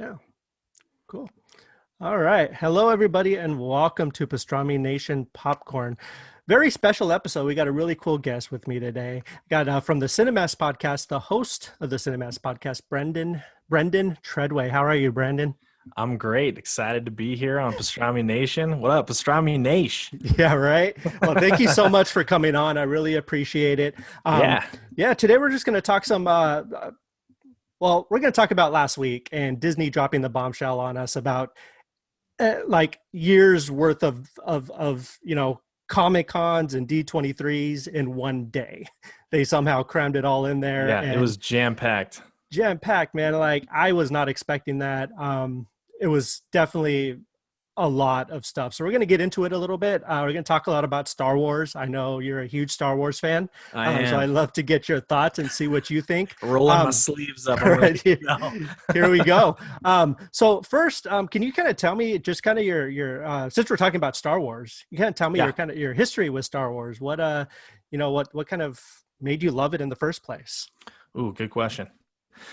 Yeah. Cool. All right. Hello, everybody, and welcome to Pastrami Nation Popcorn. Very special episode. We got a really cool guest with me today. Got from the Cinemast Podcast, the host of the Cinemast Podcast, Brandon Treadway. How are you, Brandon? I'm great. Excited to be here on Pastrami Nation. What up, Pastrami Nation? Yeah, right. Well, thank you so much for coming on. I really appreciate it. Yeah. Today we're just going to talk we're going to talk about last week and Disney dropping the bombshell on us about like years worth of Comic Cons and D23s in one day. They somehow crammed it all in there. Yeah, it was jam-packed. Jam-packed, man. Like, I was not expecting that. It was definitely a lot of stuff. So we're going to get into it a little bit. We're going to talk a lot about Star Wars. I know you're a huge Star Wars fan. I am. So I'd love to get your thoughts and see what you think. Rolling my sleeves up. Right, here we go. So first, can you kind of tell me just kind of your since we're talking about Star Wars, you kind of tell me your history with Star Wars. What what kind of made you love it in the first place? Ooh, good question.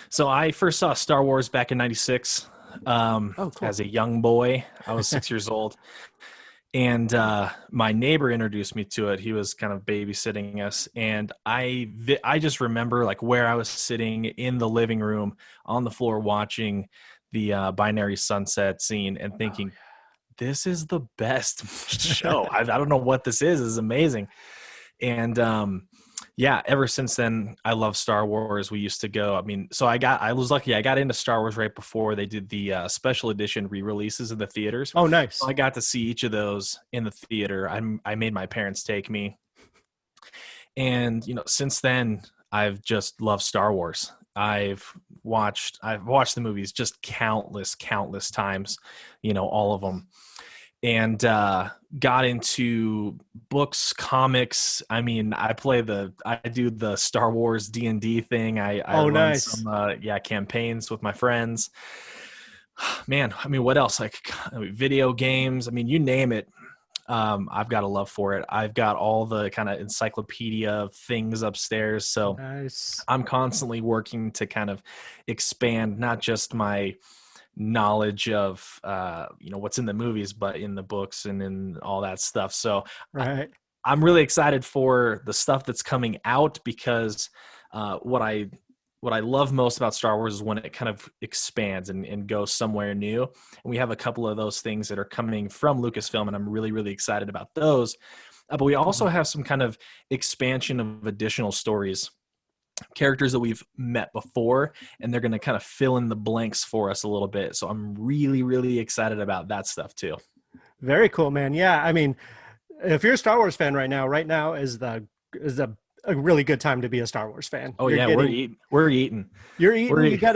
So I first saw Star Wars back in '96. Cool. As a young boy. I was 6 years old, and my neighbor introduced me to it. He was kind of babysitting us, and I just remember like where I was sitting in the living room on the floor watching the binary sunset scene and thinking, this is the best show. I don't know what this is. This is amazing. And ever since then, I love Star Wars. We used to go. I was lucky. I got into Star Wars right before they did the special edition re-releases in the theaters. Oh, nice. So I got to see each of those in the theater. I made my parents take me. And, since then, I've just loved Star Wars. I've watched the movies just countless times, all of them. And got into books, comics. I do the Star Wars D&D thing. I run some campaigns with my friends. Man, what else? Video games. You name it. I've got a love for it. I've got all the kind of encyclopedia things upstairs. So nice. I'm constantly working to kind of expand not just my knowledge of what's in the movies, but in the books and in all that stuff. So right. I'm really excited for the stuff that's coming out, because what I love most about Star Wars is when it kind of expands and goes somewhere new. And we have a couple of those things that are coming from Lucasfilm, and I'm really, really excited about those. But we also have some kind of expansion of additional stories, characters that we've met before, and they're going to kind of fill in the blanks for us a little bit. So I'm really, really excited about that stuff too. Very cool, man. Yeah. If you're a Star Wars fan right now is a really good time to be a Star Wars fan. Oh, we're eating. You're eating. You got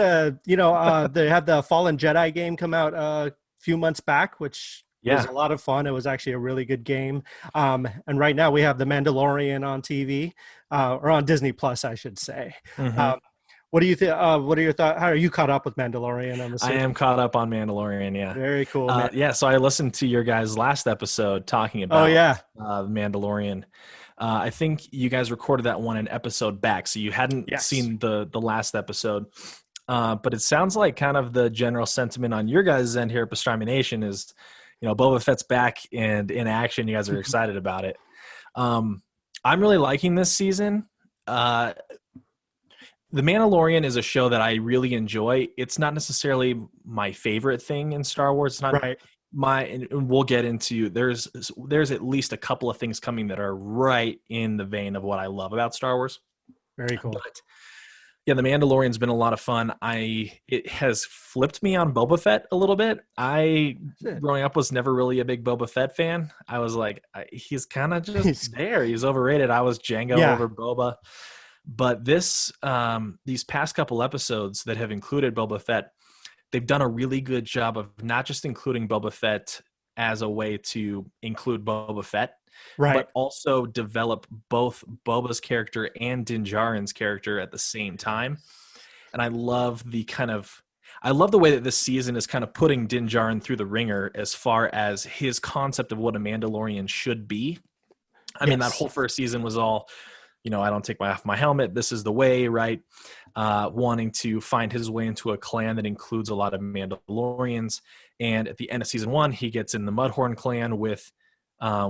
they had the Fallen Jedi game come out a few months back, which was a lot of fun. It was actually a really good game. And right now we have The Mandalorian on TV, or on Disney Plus, I should say. Mm-hmm. What do you think? What are your thoughts? How are you caught up with Mandalorian? I am caught up on Mandalorian. Yeah. Very cool. So I listened to your guys' last episode talking about The Mandalorian. I think you guys recorded that one an episode back, so you hadn't seen the last episode. But it sounds like kind of the general sentiment on your guys' end here at Pastrami Nation is, Boba Fett's back and in action. You guys are excited about it. I'm really liking this season. The Mandalorian is a show that I really enjoy. It's not necessarily my favorite thing in Star Wars. It's not and we'll get into, there's at least a couple of things coming that are right in the vein of what I love about Star Wars. Very cool. But yeah, The Mandalorian's been a lot of fun. It has flipped me on Boba Fett a little bit. Growing up, was never really a big Boba Fett fan. I was like, he's kind of just there. He's overrated. I was Jango over Boba. But these past couple episodes that have included Boba Fett, they've done a really good job of not just including Boba Fett as a way to include Boba Fett, but also develop both Boba's character and Din Djarin's character at the same time. And I love the way that this season is kind of putting Din Djarin through the ringer as far as his concept of what a Mandalorian should be. I mean, that whole first season was all I don't take off my helmet. This is the way, right? Wanting to find his way into a clan that includes a lot of Mandalorians. And at the end of season 1, he gets in the Mudhorn clan with now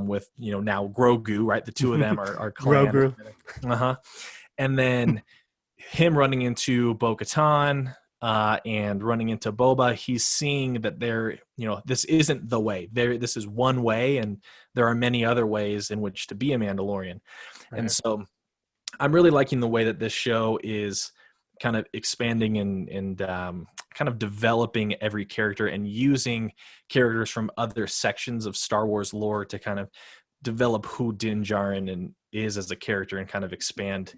Grogu, right? The two of them are clan. Grogu. And then him running into Bo-Katan and running into Boba, he's seeing that this isn't the way. This is one way, and there are many other ways in which to be a Mandalorian. Right. And so I'm really liking the way that this show is kind of expanding and kind of developing every character and using characters from other sections of Star Wars lore to kind of develop who Din Djarin is as a character and kind of expand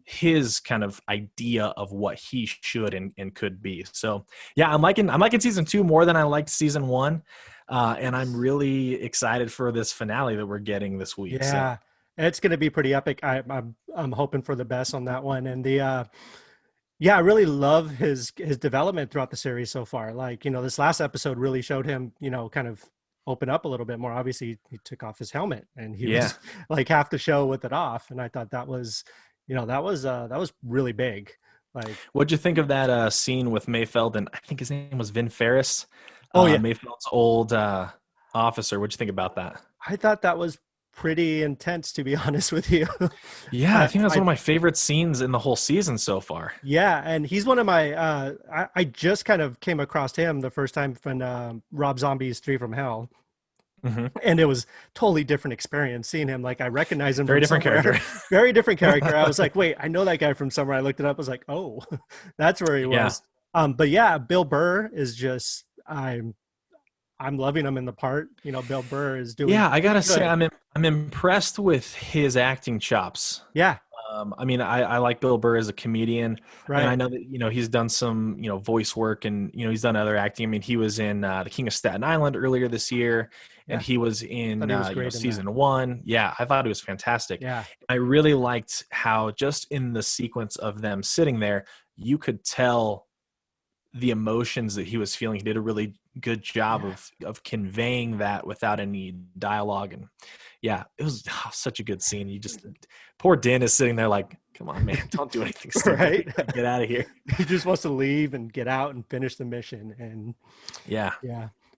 his kind of idea of what he should and could be. So yeah, I'm liking season 2 more than I liked season 1. And I'm really excited for this finale that we're getting this week. Yeah. So. It's going to be pretty epic. I'm hoping for the best on that one. And I really love his development throughout the series so far. Like, this last episode really showed him, kind of open up a little bit more. Obviously he took off his helmet and he was like half the show with it off. And I thought that was, that was really big. Like, what'd you think of that scene with Mayfeld? And I think his name was Vin Ferris. Mayfeld's old officer. What'd you think about that? I thought that was pretty intense, to be honest with you. Yeah, I think that's one of my favorite scenes in the whole season so far. Yeah, and he's one of my I just kind of came across him the first time when Rob Zombie's 3 from Hell. Mm-hmm. And it was totally different experience seeing him. Like, I recognize him. Very different character. Very different character. I was like, wait, I know that guy from somewhere. I looked it up. I was like, oh, that's where he was. But yeah, Bill Burr is just, I'm loving him in the part. Bill Burr is doing. Yeah, I gotta say, I'm impressed with his acting chops. Yeah. I like Bill Burr as a comedian, right? And I know that he's done some voice work and he's done other acting. I mean, he was in The King of Staten Island earlier this year, and he was in season 1. Yeah, I thought it was fantastic. Yeah, I really liked how just in the sequence of them sitting there, you could tell the emotions that he was feeling. He did a really good job of conveying that without any dialogue. And yeah, it was such a good scene. You just, poor Din is sitting there like, come on, man, don't do anything stupid. Right? Get out of here. He just wants to leave and get out and finish the mission. And yeah.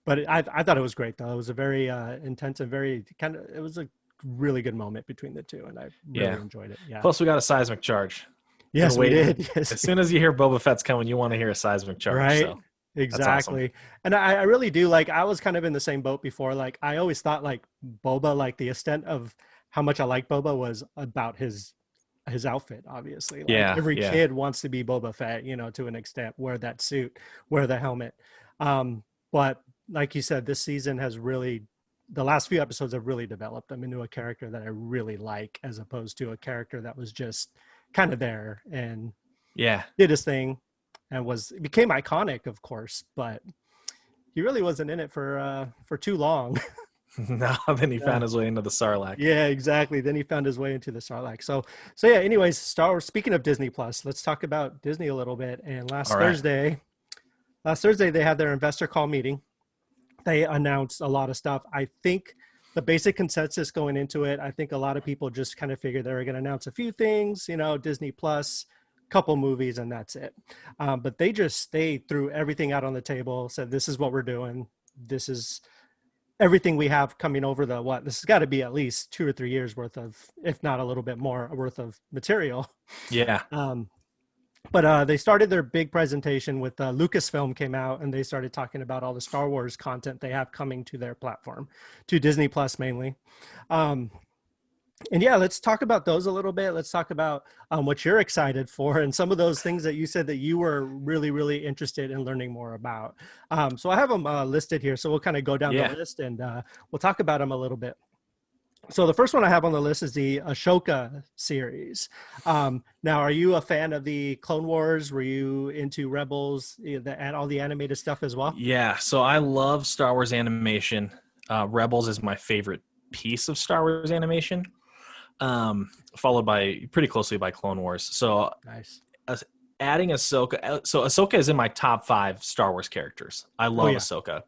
But I thought it was great though. It was a very intense and very it was a really good moment between the two. And I really enjoyed it. Yeah. Plus we got a seismic charge. Yes, we did. Yes. As soon as you hear Boba Fett's coming, you want to hear a seismic charge. Right. So exactly. Awesome. And I really do. Like, I was kind of in the same boat before. Like, I always thought like Boba, like the extent of how much I like Boba was about his outfit, obviously. Like, every kid wants to be Boba Fett, to an extent, wear that suit, wear the helmet. But like you said, this season has really, the last few episodes have really developed him into a character that I really like, as opposed to a character that was just kind of there and did his thing and became iconic, of course, but he really wasn't in it for too long. No, then he found his way into the Sarlacc. Yeah, exactly. Then he found his way into the Sarlacc. So yeah, anyways, Star Wars, speaking of Disney Plus, let's talk about Disney a little bit. And last Thursday they had their investor call meeting. They announced a lot of stuff. I think the basic consensus going into it, I think a lot of people just kind of figured they were going to announce a few things, Disney Plus, couple movies, and that's it. But they threw everything out on the table, said, this is what we're doing. This is everything we have coming over this has got to be at least 2 or 3 years worth of, if not a little bit more worth of material. Yeah. But they started their big presentation with Lucasfilm came out, and they started talking about all the Star Wars content they have coming to their platform, to Disney Plus mainly. And yeah, let's talk about those a little bit. Let's talk about what you're excited for and some of those things that you said that you were really, really interested in learning more about. So I have them listed here. So we'll kind of go down the list and we'll talk about them a little bit. So the first one I have on the list is the Ahsoka series. Now, are you a fan of the Clone Wars? Were you into Rebels and all the animated stuff as well? Yeah, so I love Star Wars animation. Rebels is my favorite piece of Star Wars animation, followed pretty closely by Clone Wars. So nice. Adding Ahsoka. So Ahsoka is in my top 5 Star Wars characters. I love Ahsoka.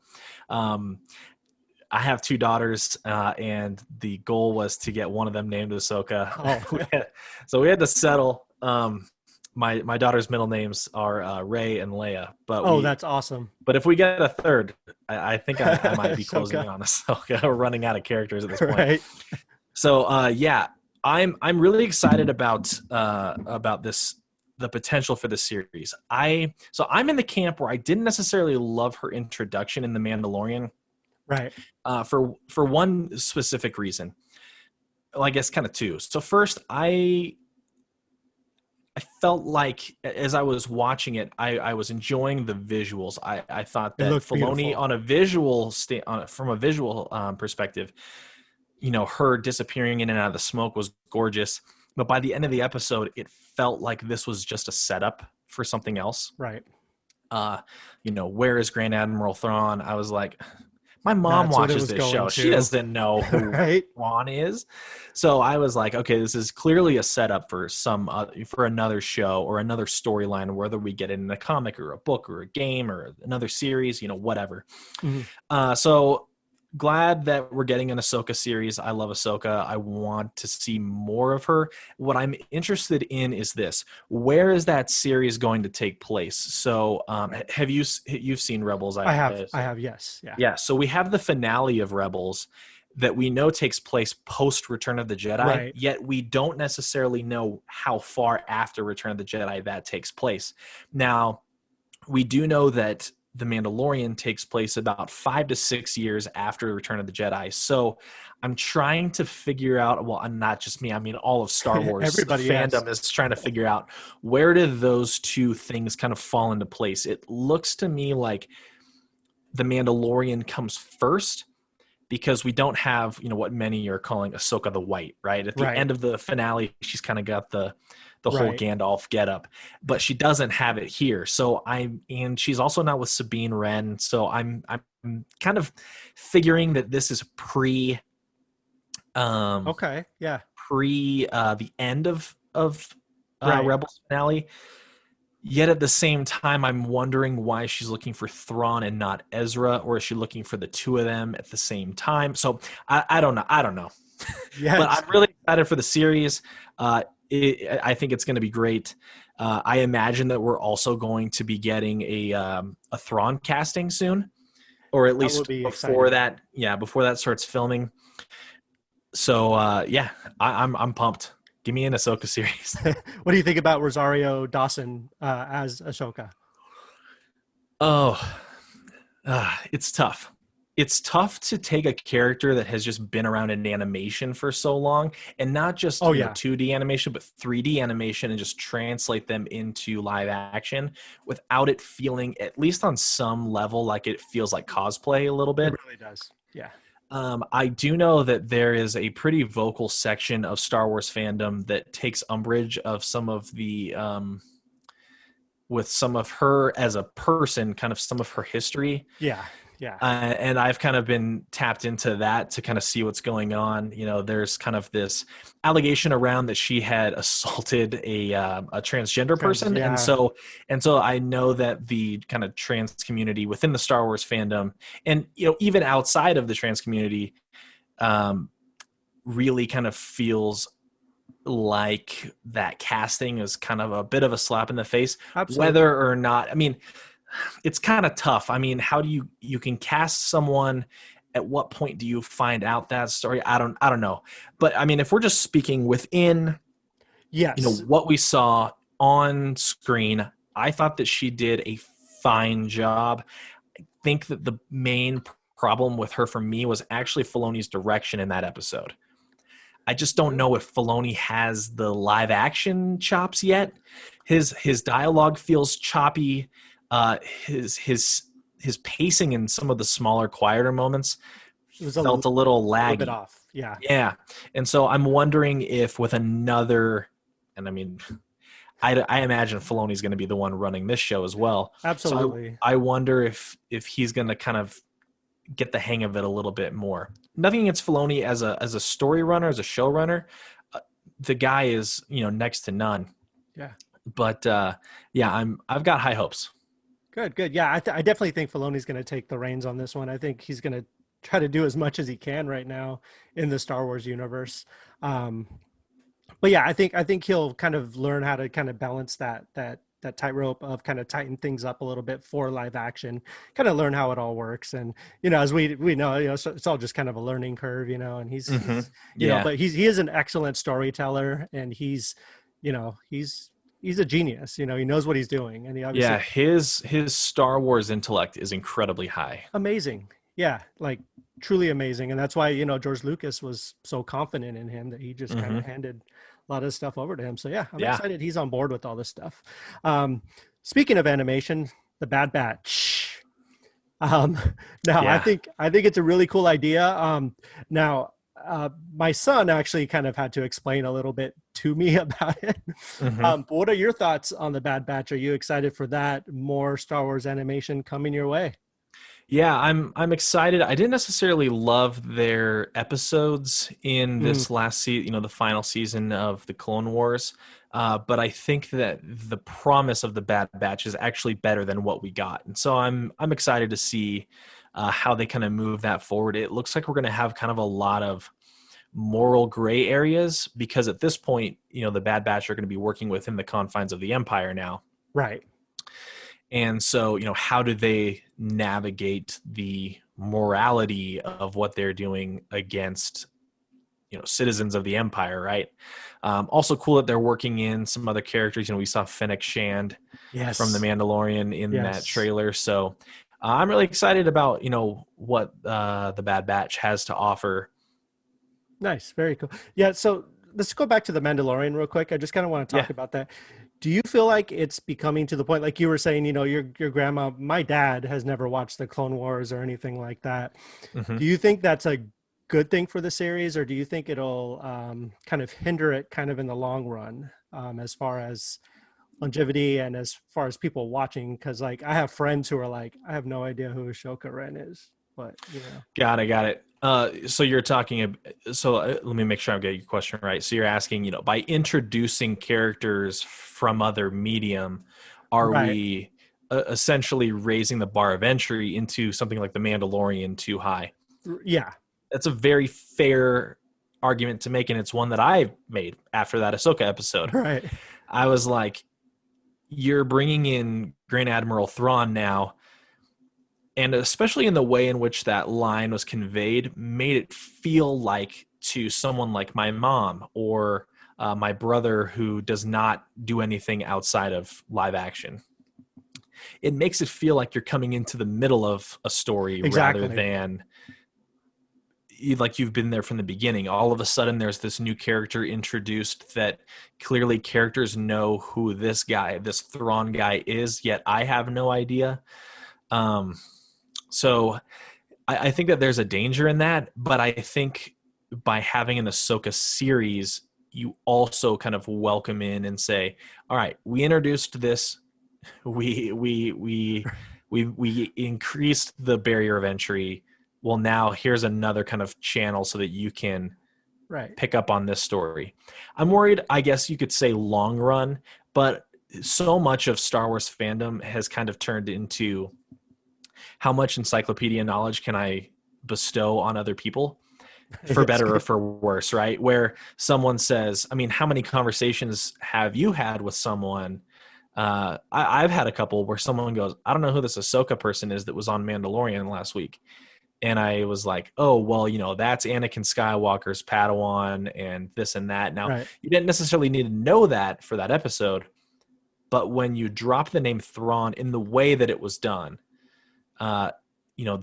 I have two daughters, and the goal was to get one of them named Ahsoka. Oh. So we had to settle. My daughter's middle names are Rey and Leia. But that's awesome. But if we get a third, I think I might be closing in on Ahsoka. We're running out of characters at this point. Right. So I'm really excited about this, the potential for the series. I'm in the camp where I didn't necessarily love her introduction in The Mandalorian. Right. For one specific reason. Well, I guess kind of two. So first, I felt like as I was watching it, I was enjoying the visuals. I thought that Filoni beautiful. on a visual from a visual perspective, her disappearing in and out of the smoke was gorgeous. But by the end of the episode, it felt like this was just a setup for something else. Right. Where is Grand Admiral Thrawn? I was like, my mom watches this show. She doesn't know who Thrawn is. So I was like, okay, this is clearly a setup for for another show or another storyline, whether we get it in a comic or a book or a game or another series, whatever. Mm-hmm. So glad that we're getting an Ahsoka series. I love Ahsoka. I want to see more of her. What I'm interested in is this: where is that series going to take place? So, have you've seen Rebels? I have. Yes. Yeah. Yeah. So we have the finale of Rebels that we know takes place post Return of the Jedi. Right. Yet we don't necessarily know how far after Return of the Jedi that takes place. Now, we do know that The Mandalorian takes place about 5 to 6 years after Return of the Jedi. So I'm trying to figure out, well, not just me, I mean, all of Star Wars fandom is trying to figure out, where do those two things kind of fall into place? It looks to me like The Mandalorian comes first, because we don't have, what many are calling Ahsoka the White, right? At the end of the finale, she's kind of got the whole Gandalf getup, but she doesn't have it here. So and she's also not with Sabine Wren. So I'm kind of figuring that this is pre the end of Rebels finale. Yet at the same time, I'm wondering why she's looking for Thrawn and not Ezra, or is she looking for the two of them at the same time? So I don't know. Yes. But I'm really excited for the series. I think it's going to be great. I imagine that we're also going to be getting a Thrawn casting soon, or at least before that. Yeah, before that starts filming. So I'm pumped. Give me an Ahsoka series. What do you think about Rosario Dawson as Ahsoka? It's tough. It's tough to take a character that has just been around in animation for so long, and not just 2D animation, but 3D animation, and just translate them into live action without it feeling, at least on some level, like it feels like cosplay a little bit. It really does. Yeah. I do know that there is a pretty vocal section of Star Wars fandom that takes umbrage of some of the, with some of her as a person, kind of some of her history. Yeah. Yeah. And I've kind of been tapped into that to kind of see what's going on. There's kind of this allegation around that she had assaulted a transgender person. Yeah. And so I know that the kind of trans community within the Star Wars fandom, and, even outside of the trans community, really kind of feels like that casting is kind of a bit of a slap in the face. Absolutely. Whether or not, it's kind of tough. How do you can cast someone? At what point do you find out that story? I don't know. But if we're just speaking within, what we saw on screen, I thought that she did a fine job. I think that the main problem with her for me was actually Filoni's direction in that episode. I just don't know if Filoni has the live action chops yet. His dialogue feels choppy. His pacing in some of the smaller, quieter moments felt a little laggy. A little bit off. Yeah. Yeah. And so I'm wondering if with another, and I imagine Filoni's going to be the one running this show as well. Absolutely. So I wonder if he's going to kind of get the hang of it a little bit more. Nothing against Filoni as a story runner, as a show runner. The guy is, next to none. Yeah. But I've got high hopes. Good. Yeah, I definitely think Filoni's going to take the reins on this one. I think he's going to try to do as much as he can right now in the Star Wars universe. But yeah, I think he'll kind of learn how to kind of balance that tightrope of kind of tighten things up a little bit for live action, kind of learn how it all works. And, as we know, so it's all just kind of a learning curve, and he's but he is an excellent storyteller, and he's a genius, he knows what he's doing. And he obviously, his Star Wars intellect is incredibly high. Amazing. Yeah. Like truly amazing. And that's why, George Lucas was so confident in him that he just kind of handed a lot of stuff over to him. So yeah, I'm excited he's on board with all this stuff. Speaking of animation, the Bad Batch. I think it's a really cool idea. My son actually kind of had to explain a little bit to me about it. But what are your thoughts on the Bad Batch? Are you excited for that? More Star Wars animation coming your way? Yeah, I'm excited. I didn't necessarily love their episodes in this last season, the final season of the Clone Wars. But I think that the promise of the Bad Batch is actually better than what we got. And so I'm excited to see how they kind of move that forward. It looks like we're going to have kind of a lot of moral gray areas, because at this point, the Bad Batch are going to be working within the confines of the Empire now. Right. And so, how do they navigate the morality of what they're doing against, citizens of the Empire, right? Also cool that they're working in some other characters. We saw Fennec Shand from The Mandalorian in that trailer. So I'm really excited about, what the Bad Batch has to offer. Nice. Very cool. Yeah. So let's go back to The Mandalorian real quick. I just kind of want to talk about that. Do you feel like it's becoming to the point, like you were saying, your grandma, my dad has never watched the Clone Wars or anything like that. Do you think that's a good thing for the series, or do you think it'll kind of hinder it kind of in the long run, as far as longevity and as far as people watching? Because like I have friends who are like, I have no idea who Ashoka Ren is, but Got it. So you're talking, let me make sure I'm getting your question right. So you're asking, by introducing characters from other medium, are we essentially raising the bar of entry into something like The Mandalorian too high? Yeah. That's a very fair argument to make, and it's one that I made after that Ahsoka episode. Right. I was like, you're bringing in Grand Admiral Thrawn now, and especially in the way in which that line was conveyed, made it feel like to someone like my mom or my brother who does not do anything outside of live action. It makes it feel like you're coming into the middle of a story rather than like you've been there from the beginning. All of a sudden there's this new character introduced that clearly characters know who this Thrawn guy is, yet I have no idea. So I think that there's a danger in that, but I think by having an Ahsoka series, you also kind of welcome in and say, all right, we introduced this, we increased the barrier of entry. Well, now here's another kind of channel so that you can pick up on this story. I'm worried, I guess you could say long run, but so much of Star Wars fandom has kind of turned into how much encyclopedia knowledge can I bestow on other people, for better or for worse, right? Where someone says, I mean, how many conversations have you had with someone? I've had a couple where someone goes, I don't know who this Ahsoka person is that was on Mandalorian last week. And I was like, oh, well, that's Anakin Skywalker's Padawan and this and that. Now, you didn't necessarily need to know that for that episode, but when you drop the name Thrawn in the way that it was done, the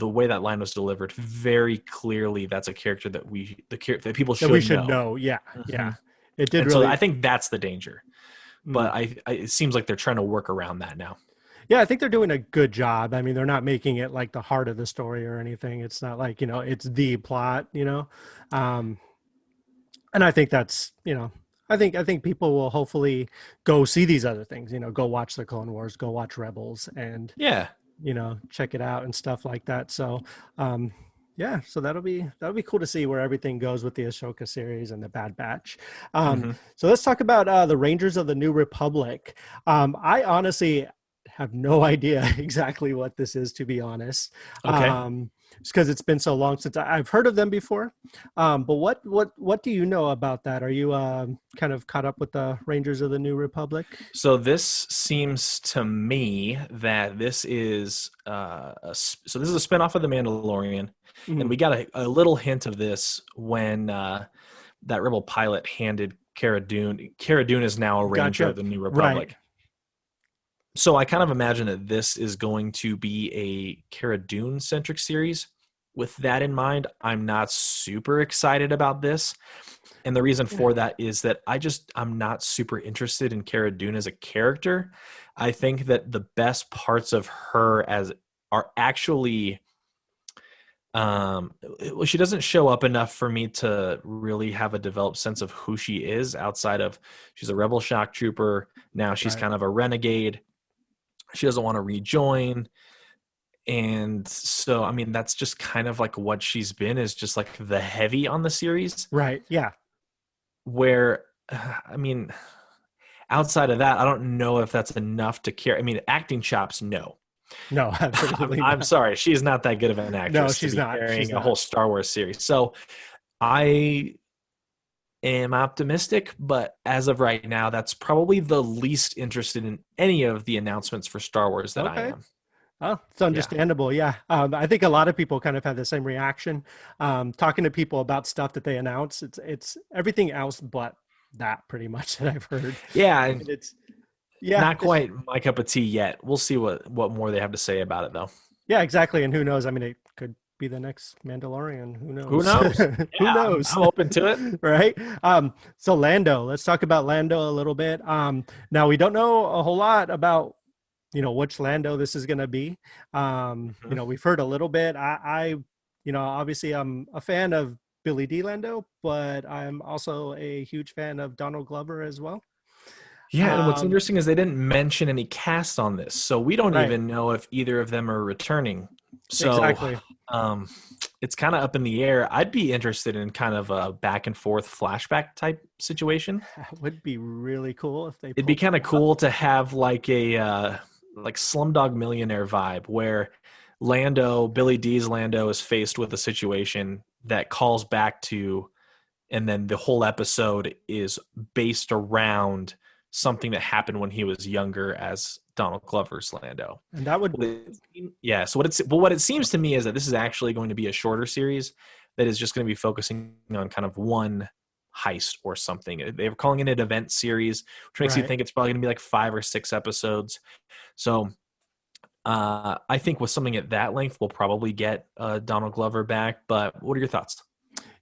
way that line was delivered, very clearly that's a character that that people should know. Yeah. Yeah. It did. And really. So I think that's the danger, but it seems like they're trying to work around that now. Yeah, I think they're doing a good job. I mean, they're not making it like the heart of the story or anything. It's not like, it's the plot, and I think that's, I think people will hopefully go see these other things, go watch the Clone Wars, go watch Rebels, and check it out and stuff like that. So, so that'll be cool to see where everything goes with the Ahsoka series and the Bad Batch. So let's talk about the Rangers of the New Republic. I honestly have no idea exactly what this is, to be honest. Okay. Just because it's been so long since I've heard of them before. But what do you know about that? Are you kind of caught up with the Rangers of the New Republic? So this seems to me that this is so this is a spinoff of The Mandalorian, and we got a little hint of this when that rebel pilot handed Cara Dune. Cara Dune is now a Ranger of the New Republic. Right. So I kind of imagine that this is going to be a Cara Dune centric series. With that in mind, I'm not super excited about this. And the reason for that is that I'm not super interested in Cara Dune as a character. I think that the best parts of her are actually she doesn't show up enough for me to really have a developed sense of who she is outside of she's a rebel shock trooper. Now she's kind of a renegade. She doesn't want to rejoin. And so, I mean, that's just kind of like what she's been, is just like the heavy on the series. Right. Yeah. Where, I mean, outside of that, I don't know if that's enough to care. I mean, acting chops, no. No, I'm sorry. She's not that good of an actress. No, she's not. Carrying a whole Star Wars series. So I am optimistic, but as of right now, that's probably the least interested in any of the announcements for Star Wars that I am. Oh, it's understandable. Yeah. I think a lot of people kind of have the same reaction. Talking to people about stuff that they announce, it's everything else but that, pretty much, that I've heard. Yeah. And it's not quite my cup of tea yet. We'll see what more they have to say about it, though. Yeah, exactly. And who knows? I mean, it could be the next Mandalorian. Who knows? Who knows? Who knows? I'm open to it. Right. So Lando, let's talk about Lando a little bit. Now we don't know a whole lot about, which Lando this is going to be. We've heard a little bit. I obviously I'm a fan of Billy D. Lando, but I'm also a huge fan of Donald Glover as well. Yeah, and what's interesting is they didn't mention any cast on this, so we don't even know if either of them are returning. So exactly. It's kind of up in the air. I'd be interested in kind of a back and forth flashback type situation. That would be really cool if they. It'd be kind of cool to have like a like Slumdog Millionaire vibe, where Billy D's Lando is faced with a situation that calls back to, and then the whole episode is based around something that happened when he was younger as Donald Glover's Lando. And that would So what it seems to me is that this is actually going to be a shorter series that is just going to be focusing on kind of one heist or something. They were calling it an event series, which makes you think it's probably going to be like 5 or 6 episodes. So I think with something at that length, we'll probably get Donald Glover back. But what are your thoughts?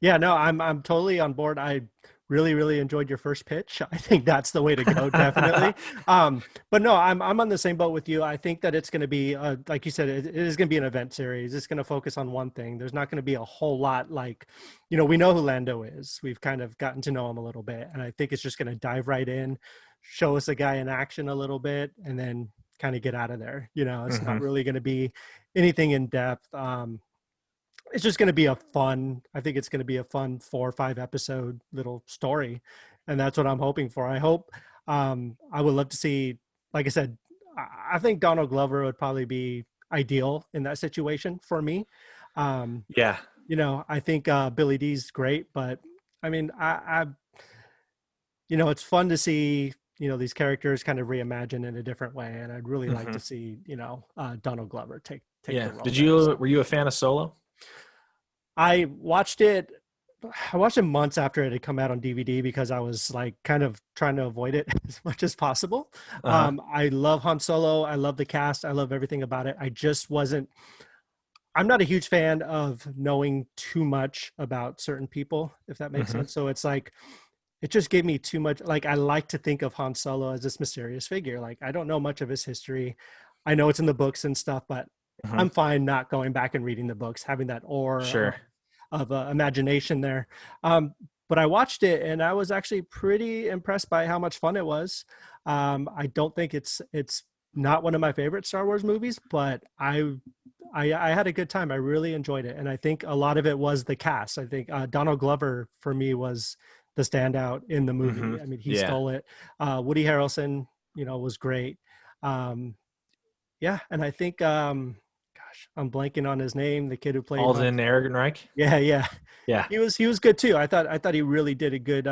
Yeah, no, I'm totally on board. I really, really enjoyed your first pitch. I think that's the way to go, definitely. But no, I'm on the same boat with you. I think that it's going to be, like you said, it is going to be an event series. It's going to focus on one thing. There's not going to be a whole lot like, we know who Lando is. We've kind of gotten to know him a little bit. And I think it's just going to dive right in, show us a guy in action a little bit, and then kind of get out of there. It's not really going to be anything in depth. It's just going to be I think it's going to be a fun 4 or 5 episode little story. And that's what I'm hoping for. I hope, I would love to see, like I said, I think Donald Glover would probably be ideal in that situation for me. Yeah. I think Billy D's great, but I mean, it's fun to see, these characters kind of reimagined in a different way. And I'd really like to see, Donald Glover take the role. Were you a fan of Solo? I watched it months after it had come out on DVD because I was like kind of trying to avoid it as much as possible. I love Han Solo. I love the cast. I love everything about it. I'm not a huge fan of knowing too much about certain people, if that makes sense. So it's like, it just gave me too much. Like, I like to think of Han Solo as this mysterious figure. Like, I don't know much of his history. I know it's in the books and stuff, but I'm fine not going back and reading the books, having that aura of imagination there. But I watched it and I was actually pretty impressed by how much fun it was. I don't think it's not one of my favorite Star Wars movies, but I had a good time. I really enjoyed it. And I think a lot of it was the cast. I think Donald Glover for me was the standout in the movie. I mean, he stole it. Woody Harrelson, was great. Yeah, and I think gosh, I'm blanking on his name. The kid who played Alden Ehrenreich. Yeah. Yeah. He was good too. I thought he really did a good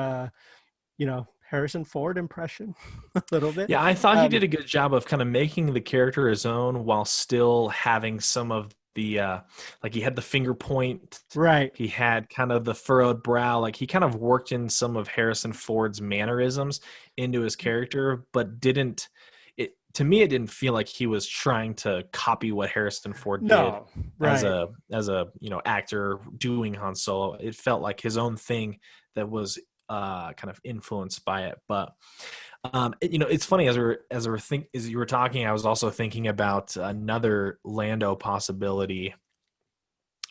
Harrison Ford impression a little bit. Yeah, I thought he did a good job of kind of making the character his own while still having some of the like he had the finger point. Right. He had kind of the furrowed brow. Like he kind of worked in some of Harrison Ford's mannerisms into his character, but didn't it to me it didn't feel like he was trying to copy what Harrison Ford did as a actor doing Han Solo. It felt like his own thing that was kind of influenced by it. But it's funny as you were talking, I was also thinking about another Lando possibility.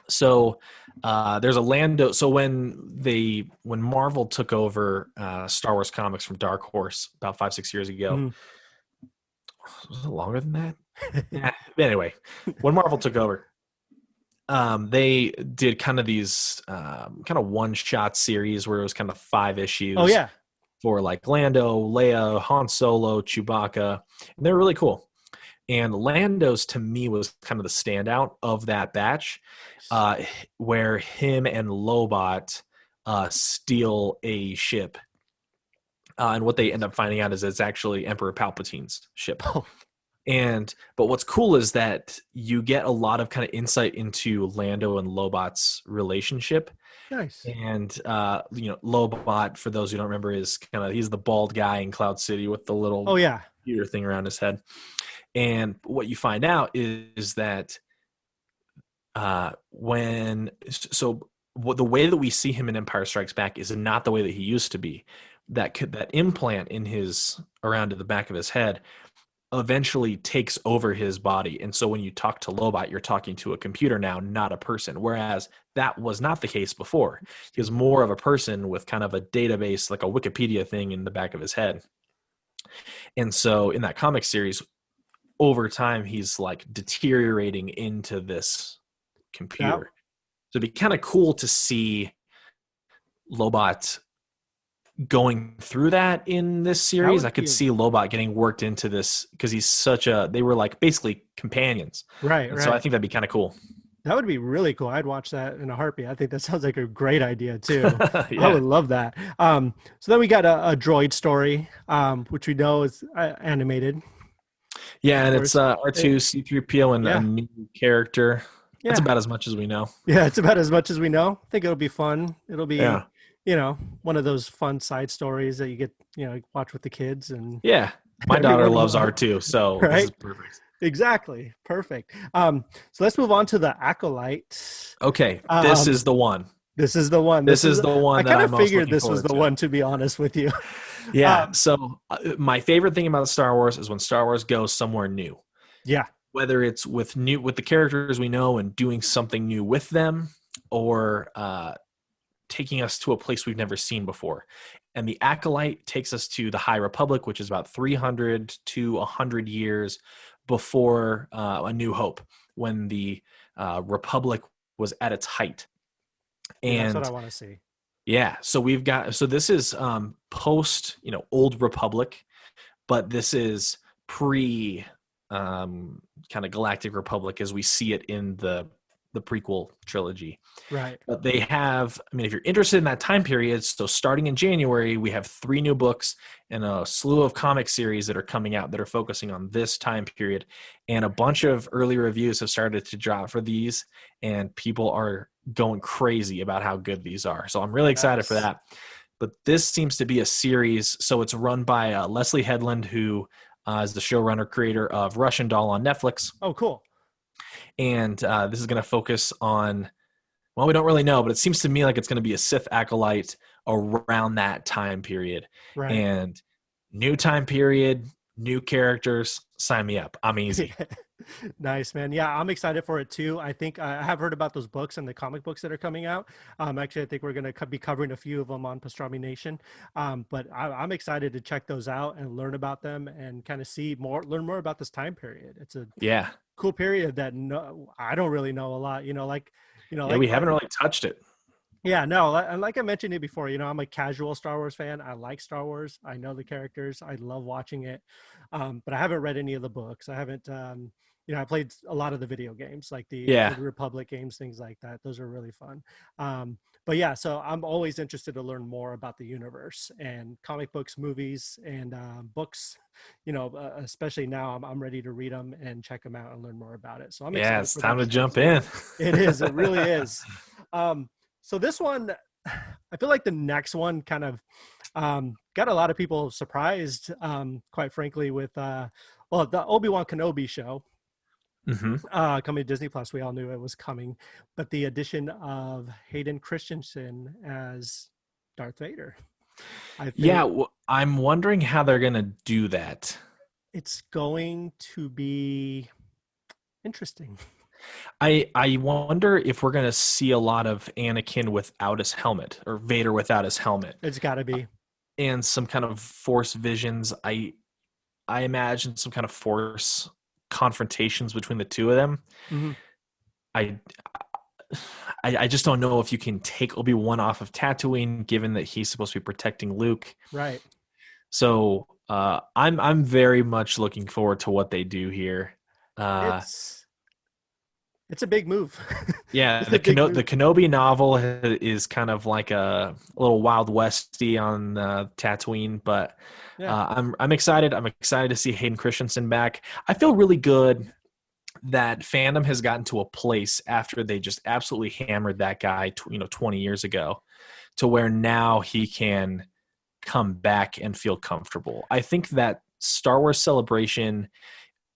So there's a Lando. So when Marvel took over Star Wars comics from Dark Horse about 5-6 years ago, was it longer than that? Yeah. Anyway, when Marvel took over, they did kind of these kind of one-shot series where it was kind of 5 issues. Oh yeah. For like Lando, Leia, Han Solo, Chewbacca, and they're really cool. And Lando's to me was kind of the standout of that batch, where him and Lobot steal a ship. And what they end up finding out is it's actually Emperor Palpatine's ship. But what's cool is that you get a lot of kind of insight into Lando and Lobot's relationship. Nice. And Lobot, for those who don't remember, is he's the bald guy in Cloud City with the little computer thing around his head. And what you find out is that the way that we see him in Empire Strikes Back is not the way that he used to be. That implant around the back of his head eventually takes over his body. And so when you talk to Lobot, you're talking to a computer now, not a person. Whereas that was not the case before. He was more of a person with kind of a database, like a Wikipedia thing in the back of his head. And so in that comic series, over time, he's like deteriorating into this computer. Yep. So it'd be kind of cool to see Lobot going through that in this series. I could see Lobot getting worked into this because he's they were like basically companions. Right. So I think that'd be kind of cool. That would be really cool. I'd watch that in a heartbeat. I think that sounds like a great idea too. Yeah. I would love that. So then we got a droid story, which we know is animated. Yeah, and it's R2, C-3PO, and a new character. Yeah. That's about as much as we know. Yeah, it's about as much as we know. I think it'll be fun. It'll be one of those fun side stories that you get, watch with the kids. And yeah, my daughter loves R2, so right? This is perfect. Exactly. Perfect. So let's move on to the Acolyte. Okay, this is the one. This is the one. This is the one. I kind of figured this was the one, to be honest with you. Yeah. So my favorite thing about Star Wars is when Star Wars goes somewhere new. Yeah. Whether it's with the characters we know and doing something new with them, or taking us to a place we've never seen before. And the Acolyte takes us to the High Republic, which is about 300 to 100 years before A New Hope, when the Republic was at its height. And that's what I want to see. Yeah. So this is post, Old Republic, but this is pre kind of Galactic Republic as we see it in the prequel trilogy. Right. But they have, if you're interested in that time period, so starting in January, we have 3 new books and a slew of comic series that are coming out that are focusing on this time period. And a bunch of early reviews have started to drop for these, and people are going crazy about how good these are. So I'm really excited for that. But this seems to be a series. So it's run by Leslie Headland, who is the showrunner creator of Russian Doll on Netflix. Oh, cool. And this is going to focus on, well, we don't really know, but it seems to me like it's going to be a Sith acolyte around that time period. Right. And new time period, new characters, sign me up. I'm easy. Nice, man. Yeah, I'm excited for it too. I think I have heard about those books and the comic books that are coming out. Actually, I think we're going to be covering a few of them on Pastrami Nation. But I'm excited to check those out and learn about them and kind of learn more about this time period. It's a cool period that I don't really know a lot. We haven't really touched it. Yeah, no, like I mentioned it before, I'm a casual Star Wars fan. I like Star Wars. I know the characters. I love watching it. But I haven't read any of the books. I haven't, I played a lot of the video games, like the Yeah. Old Republic games, things like that. Those are really fun. But yeah, so I'm always interested to learn more about the universe and comic books, movies, and books. Especially now, I'm ready to read them and check them out and learn more about it. So I'm Yeah, excited it's for that time to show jump too. in. It is. It really is. So this one, I feel like the next one kind of got a lot of people surprised, quite frankly, with the Obi-Wan Kenobi show coming to Disney Plus. We all knew it was coming, but the addition of Hayden Christensen as Darth Vader. I'm wondering how they're going to do that. It's going to be interesting. I wonder if we're going to see a lot of Anakin without his helmet, or Vader without his helmet. It's got to be. And some kind of Force visions. I imagine some kind of Force confrontations between the two of them. Mm-hmm. I just don't know if you can take Obi-Wan off of Tatooine, given that he's supposed to be protecting Luke. Right. So I'm very much looking forward to what they do here. It's a big move. Yeah, the Kenobi novel is kind of like a little Wild Westy on Tatooine, but I'm excited. I'm excited to see Hayden Christensen back. I feel really good that fandom has gotten to a place after they just absolutely hammered that guy 20 years ago, to where now he can come back and feel comfortable. I think that Star Wars Celebration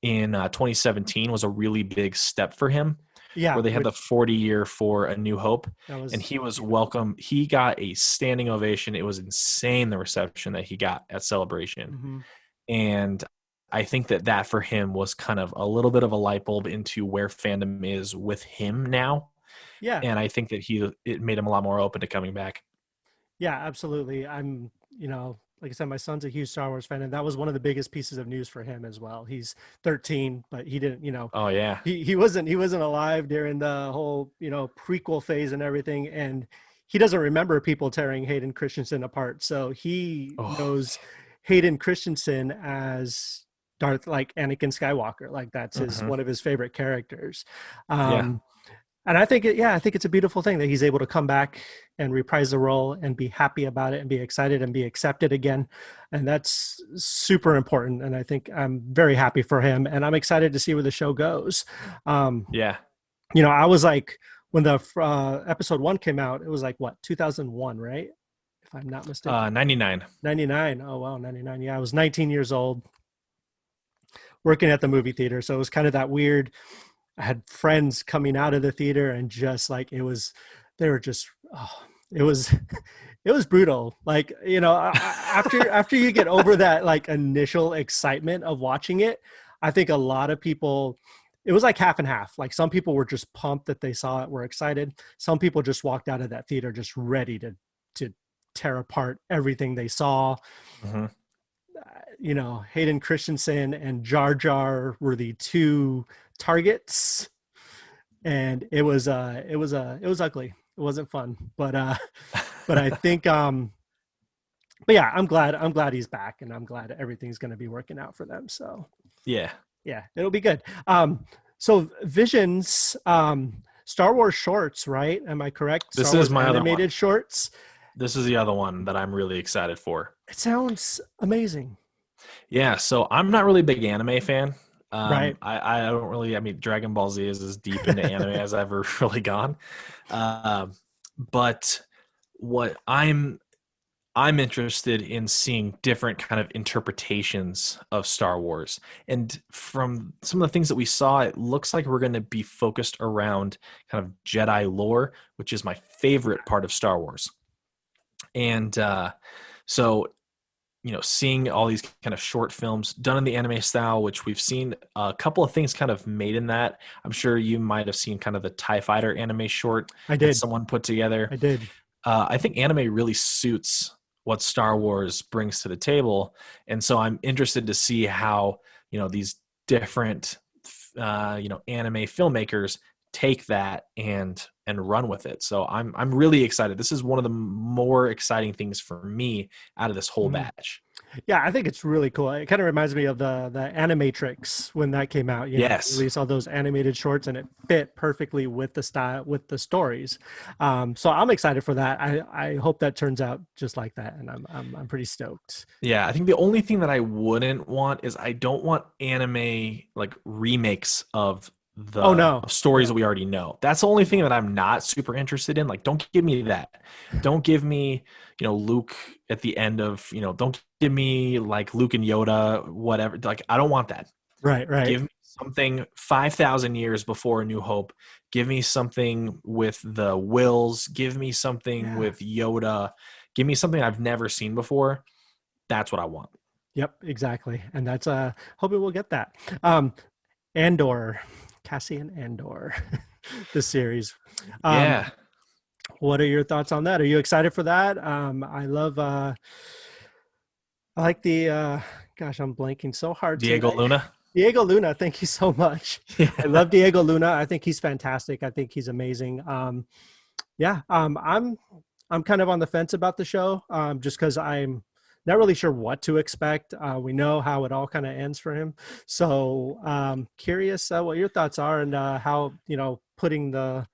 in 2017 was a really big step for him. Yeah, where they had the 40-year for A New Hope, and he was welcome. He got a standing ovation. It was insane, the reception that he got at Celebration. Mm-hmm. And I think that for him was kind of a little bit of a light bulb into where fandom is with him now. Yeah. And I think that it made him a lot more open to coming back. Yeah, absolutely. I'm, like I said, my son's a huge Star Wars fan, and that was one of the biggest pieces of news for him as well. He's 13, but he didn't, Oh yeah. He wasn't alive during the whole, prequel phase and everything. And he doesn't remember people tearing Hayden Christensen apart. So he knows Hayden Christensen as like Anakin Skywalker. Like that's one of his favorite characters. And I think it's a beautiful thing that he's able to come back and reprise the role and be happy about it and be excited and be accepted again. And that's super important. And I think I'm very happy for him, and I'm excited to see where the show goes. I was like, when the episode 1 came out, it was like 2001, right? If I'm not mistaken. 99. 99. Oh, wow. 99. Yeah. I was 19 years old working at the movie theater. So it was kind of that weird, I had friends coming out of the theater and just like, it was brutal. Like, after you get over that like initial excitement of watching it, I think a lot of people, it was like half and half. Like some people were just pumped that they saw it, were excited. Some people just walked out of that theater just ready to tear apart everything they saw. Mm-hmm. Hayden Christensen and Jar Jar were the two targets, and it was ugly. It wasn't fun, but I think but yeah, I'm glad he's back, and I'm glad everything's going to be working out for them. So yeah, it'll be good. So Visions, Star Wars shorts, right? Am I correct? This Star Wars is my animated other one. Shorts. This is the other one that I'm really excited for. It sounds amazing. Yeah, so I'm not really a big anime fan. Right. I don't really, Dragon Ball Z is as deep into anime as I've ever really gone. But what I'm interested in seeing different kind of interpretations of Star Wars. And from some of the things that we saw, it looks like we're going to be focused around kind of Jedi lore, which is my favorite part of Star Wars. And so seeing all these kind of short films done in the anime style, which we've seen a couple of things kind of made in that. I'm sure you might have seen kind of the TIE Fighter anime short that someone put together. I did. I think anime really suits what Star Wars brings to the table. And so I'm interested to see how, these different, anime filmmakers take that and run with it. So I'm really excited. This is one of the more exciting things for me out of this whole batch. Yeah, I think it's really cool. It kind of reminds me of the Animatrix when that came out. Yes. We saw those animated shorts, and it fit perfectly with the style, with the stories. So I'm excited for that. I hope that turns out just like that, and I'm pretty stoked. Yeah, I think the only thing that I wouldn't want is I don't want anime like remakes of the stories that we already know. That's the only thing that I'm not super interested in. Like, don't give me that. Don't give me, Luke at the end of, don't give me like Luke and Yoda, whatever. Like, I don't want that. Right. Give me something 5,000 years before A New Hope. Give me something with the Wills. Give me something with Yoda. Give me something I've never seen before. That's what I want. Yep, exactly. And that's hoping we'll get that. Andor. Cassian Andor, the series. What are your thoughts on that? Are you excited for that? I like the gosh, I'm blanking so hard. Diego Luna. Diego Luna, thank you so much. I love Diego Luna. I think he's fantastic. I think he's amazing. I'm kind of on the fence about the show, just because I'm not really sure what to expect. We know how it all kind of ends for him. So curious what your thoughts are, and how, putting the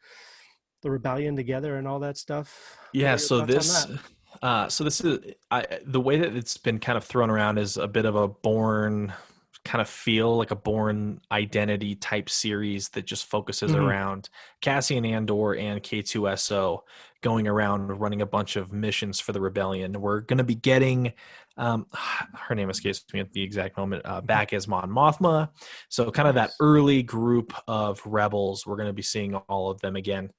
rebellion together and all that stuff. Yeah. So this is the way that it's been kind of thrown around is a bit of a Bourne kind of feel, like a Bourne Identity type series that just focuses around Cassian Andor and K2SO going around running a bunch of missions for the rebellion. We're going to be getting her name escapes me at the exact moment, back as Mon Mothma. So kind of that early group of rebels, we're going to be seeing all of them again.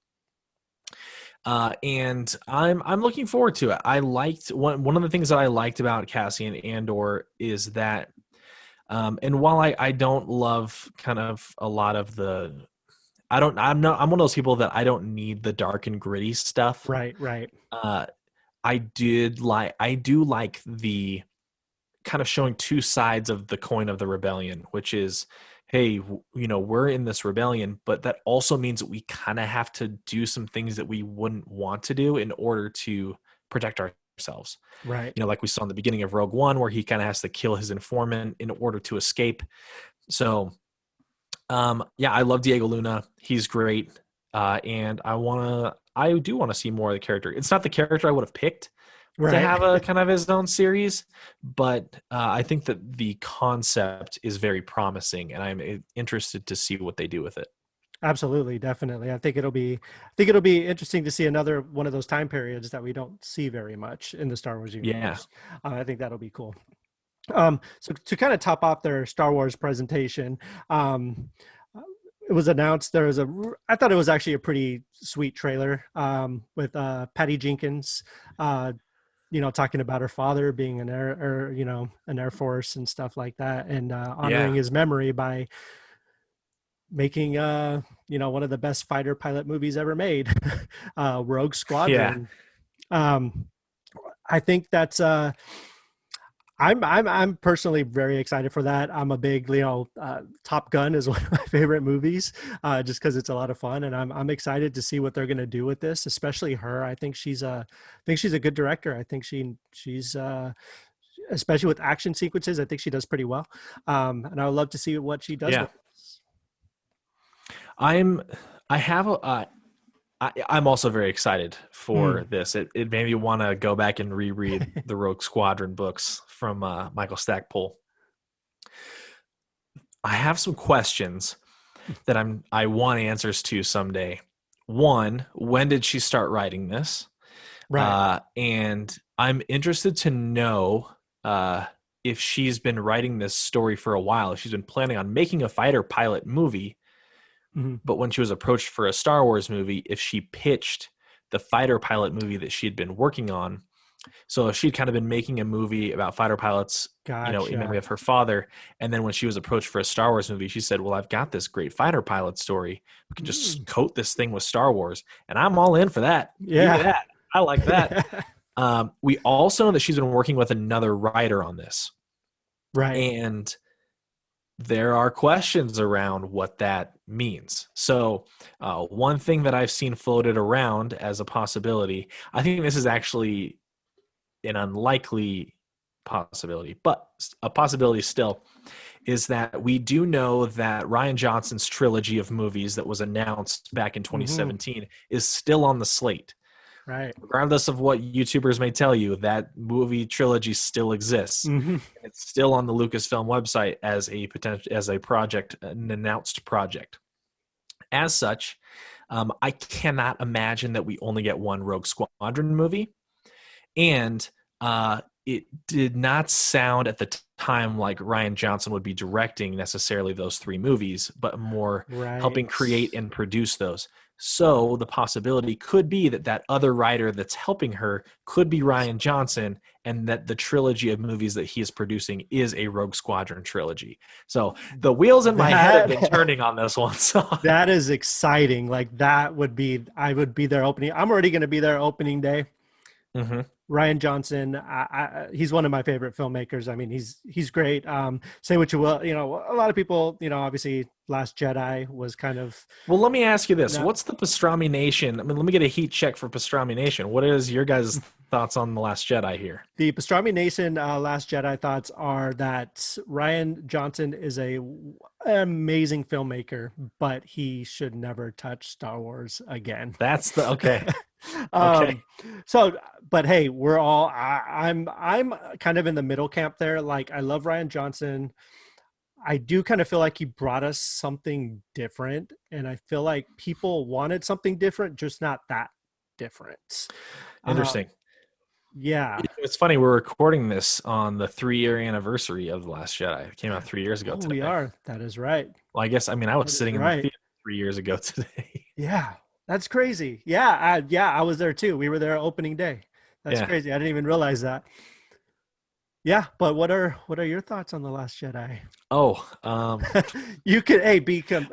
And I'm looking forward to it. I liked one of the things that I liked about Cassian Andor is that, and while I don't love kind of a lot of I'm one of those people that I don't need the dark and gritty stuff. Right. I do like the kind of showing two sides of the coin of the rebellion, which is, hey, we're in this rebellion, but that also means that we kind of have to do some things that we wouldn't want to do in order to protect ourselves. Right. Like we saw in the beginning of Rogue One, where he kind of has to kill his informant in order to escape. So, I love Diego Luna. He's great. And I do want to see more of the character. It's not the character I would have picked to have a kind of his own series, but I think that the concept is very promising, and I'm interested to see what they do with it. Absolutely, definitely. I think it'll be interesting to see another one of those time periods that we don't see very much in the Star Wars universe. Yeah. I think that'll be cool. So to kind of top off their Star Wars presentation, it was announced I thought it was actually a pretty sweet trailer, with Patty Jenkins, talking about her father being an Air Force and stuff like that, and honoring his memory by making one of the best fighter pilot movies ever made, Rogue Squadron. I think that's I'm personally very excited for that. I'm a big Top Gun is one of my favorite movies, just because it's a lot of fun, and I'm excited to see what they're going to do with this, especially her. I think she's a good director. I think she's especially with action sequences, I think she does pretty well, and I would love to see what she does with this. I'm also very excited for this. It made me want to go back and reread the Rogue Squadron books from Michael Stackpole. I have some questions that I want answers to someday. One, when did she start writing this? Right. And I'm interested to know if she's been writing this story for a while, if she's been planning on making a fighter pilot movie. But when she was approached for a Star Wars movie, if she pitched the fighter pilot movie that she had been working on. So if she'd kind of been making a movie about fighter pilots, in memory of her father. And then when she was approached for a Star Wars movie, she said, well, I've got this great fighter pilot story. We can just coat this thing with Star Wars. And I'm all in for that. Yeah. That. I like that. We also know that she's been working with another writer on this. Right. And there are questions around what that means. So one thing that I've seen floated around as a possibility, I think this is actually an unlikely possibility, but a possibility still, is that we do know that Rian Johnson's trilogy of movies that was announced back in 2017 is still on the slate. Right. Regardless of what YouTubers may tell you, that movie trilogy still exists. It's still on the Lucasfilm website as a project, an announced project. As such, I cannot imagine that we only get one Rogue Squadron movie. And it did not sound at the time like Rian Johnson would be directing necessarily those 3 movies, but more helping create and produce those. So the possibility could be that other writer that's helping her could be Rian Johnson, and that the trilogy of movies that he is producing is a Rogue Squadron trilogy. So the wheels in my head have been turning on this one. So that is exciting. Like I would be there opening. I'm already going to be there opening day. Rian Johnson, he's one of my favorite filmmakers. I mean, he's great. Say what you will, a lot of people, obviously Last Jedi was kind of. Well, let me ask you this. What's the Pastrami Nation? I mean, let me get a heat check for Pastrami Nation. What is your guys' thoughts on The Last Jedi here? The Pastrami Nation Last Jedi thoughts are that Rian Johnson is an amazing filmmaker, but he should never touch Star Wars again. That's the okay. So, but hey, I'm kind of in the middle camp there. Like, I love Rian Johnson. I do kind of feel like he brought us something different, and I feel like people wanted something different, just not that different. Interesting. Yeah. It's funny. We're recording this on the 3-year anniversary of The Last Jedi. It came out 3 years ago today. We are. That is right. Well, I guess, I was sitting in the theater 3 years ago today. Yeah. That's crazy. Yeah. I was there too. We were there opening day. That's crazy. I didn't even realize that. Yeah. But what are your thoughts on The Last Jedi? You could,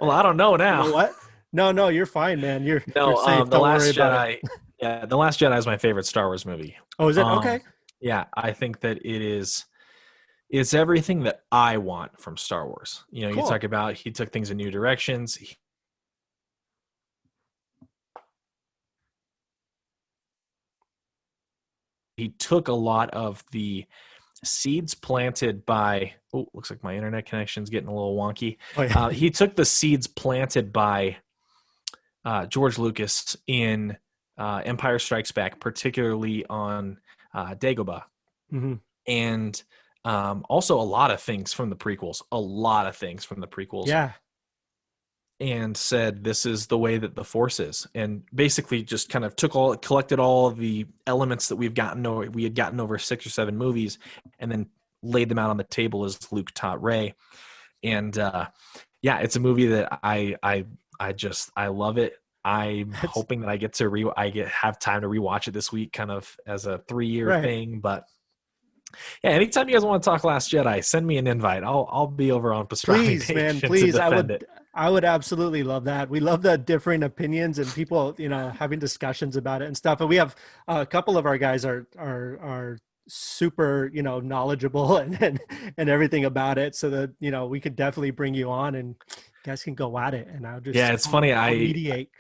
well, I don't know now. You know what? No, you're fine, man. You're safe. The Last Jedi. Yeah. The Last Jedi is my favorite Star Wars movie. Oh, is it? Okay. Yeah. I think that it's everything that I want from Star Wars. Cool. You talk about, he took things in new directions. He took a lot of the seeds planted by looks like my internet connection's getting a little wonky. He took the seeds planted by George Lucas in Empire Strikes Back, particularly on Dagobah, and also a lot of things from the prequels. Yeah. And said, this is the way that the Force is, and basically just kind of collected all of the elements that we had gotten over 6 or 7 movies, and then laid them out on the table as Luke taught Rey. And it's a movie that I love it. I'm hoping that I get to have time to rewatch it this week, kind of as a 3-year thing. But yeah, anytime you guys want to talk Last Jedi, send me an invite. I'll be over on Pastrami Nation. Man, please. I would absolutely love that. We love the differing opinions and people, having discussions about it and stuff. And we have a couple of our guys are super, knowledgeable and everything about it, so that, we could definitely bring you on and you guys can go at it. And it's funny. I'll mediate.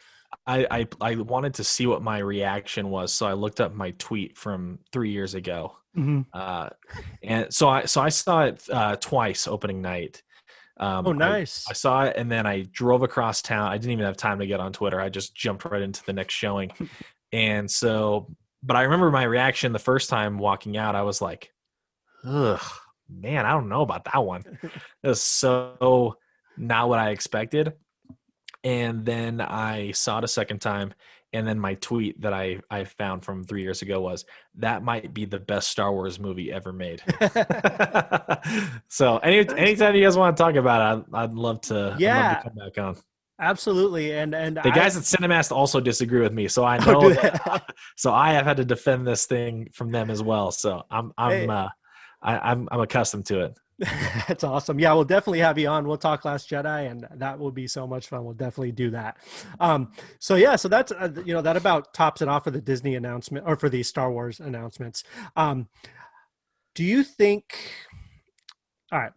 I wanted to see what my reaction was, so I looked up my tweet from 3 years ago. And so I saw it twice opening night. Nice. I saw it, and then I drove across town. I didn't even have time to get on Twitter. I just jumped right into the next showing. And so, but I remember my reaction the first time walking out. I was like, ugh, man, I don't know about that one. It was so not what I expected. And then I saw it a second time, and then my tweet that I found from 3 years ago was, that might be the best Star Wars movie ever made. So anytime you guys want to talk about it, I'd love to come back on. Absolutely. And the guys at Cinemast also disagree with me, so I know so I have had to defend this thing from them as well. So I'm accustomed to it. That's awesome. Yeah, we'll definitely have you on. We'll talk Last Jedi, and that will be so much fun. We'll definitely do that. So that's that about tops it off for the Disney announcement, or for the Star Wars announcements. Do you think? All right.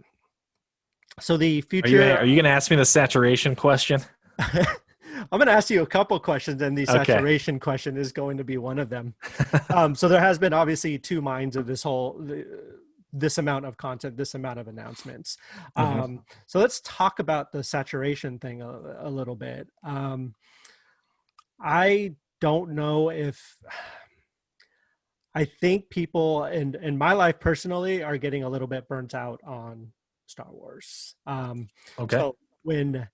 So the future. Are you going to ask me the saturation question? I'm going to ask you a couple questions, and the saturation question is going to be one of them. So there has been obviously two minds of this amount of content, this amount of announcements. So let's talk about the saturation thing a little bit. I don't know if I think people in my life personally are getting a little bit burnt out on Star Wars. So when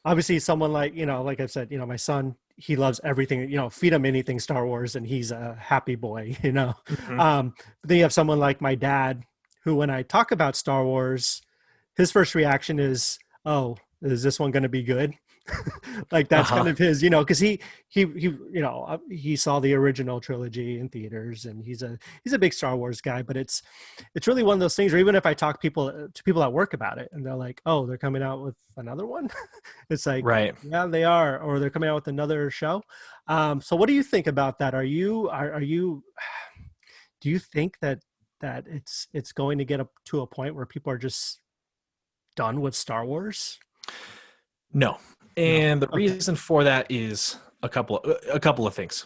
obviously someone like, like I've said, my son, he loves everything, feed him anything Star Wars and he's a happy boy, But then you have someone like my dad, who, when I talk about Star Wars, his first reaction is, oh, is this one going to be good? Like that's kind of his, because he saw the original trilogy in theaters, and he's a big Star Wars guy. But it's really one of those things where even if I talk to people at work about it, and they're like, oh, they're coming out with another one, it's like, right, yeah, they are, or they're coming out with another show. So what do you think about that? Do you think that it's going to get up to a point where people are just done with Star Wars? No. And the reason for that is a couple of things.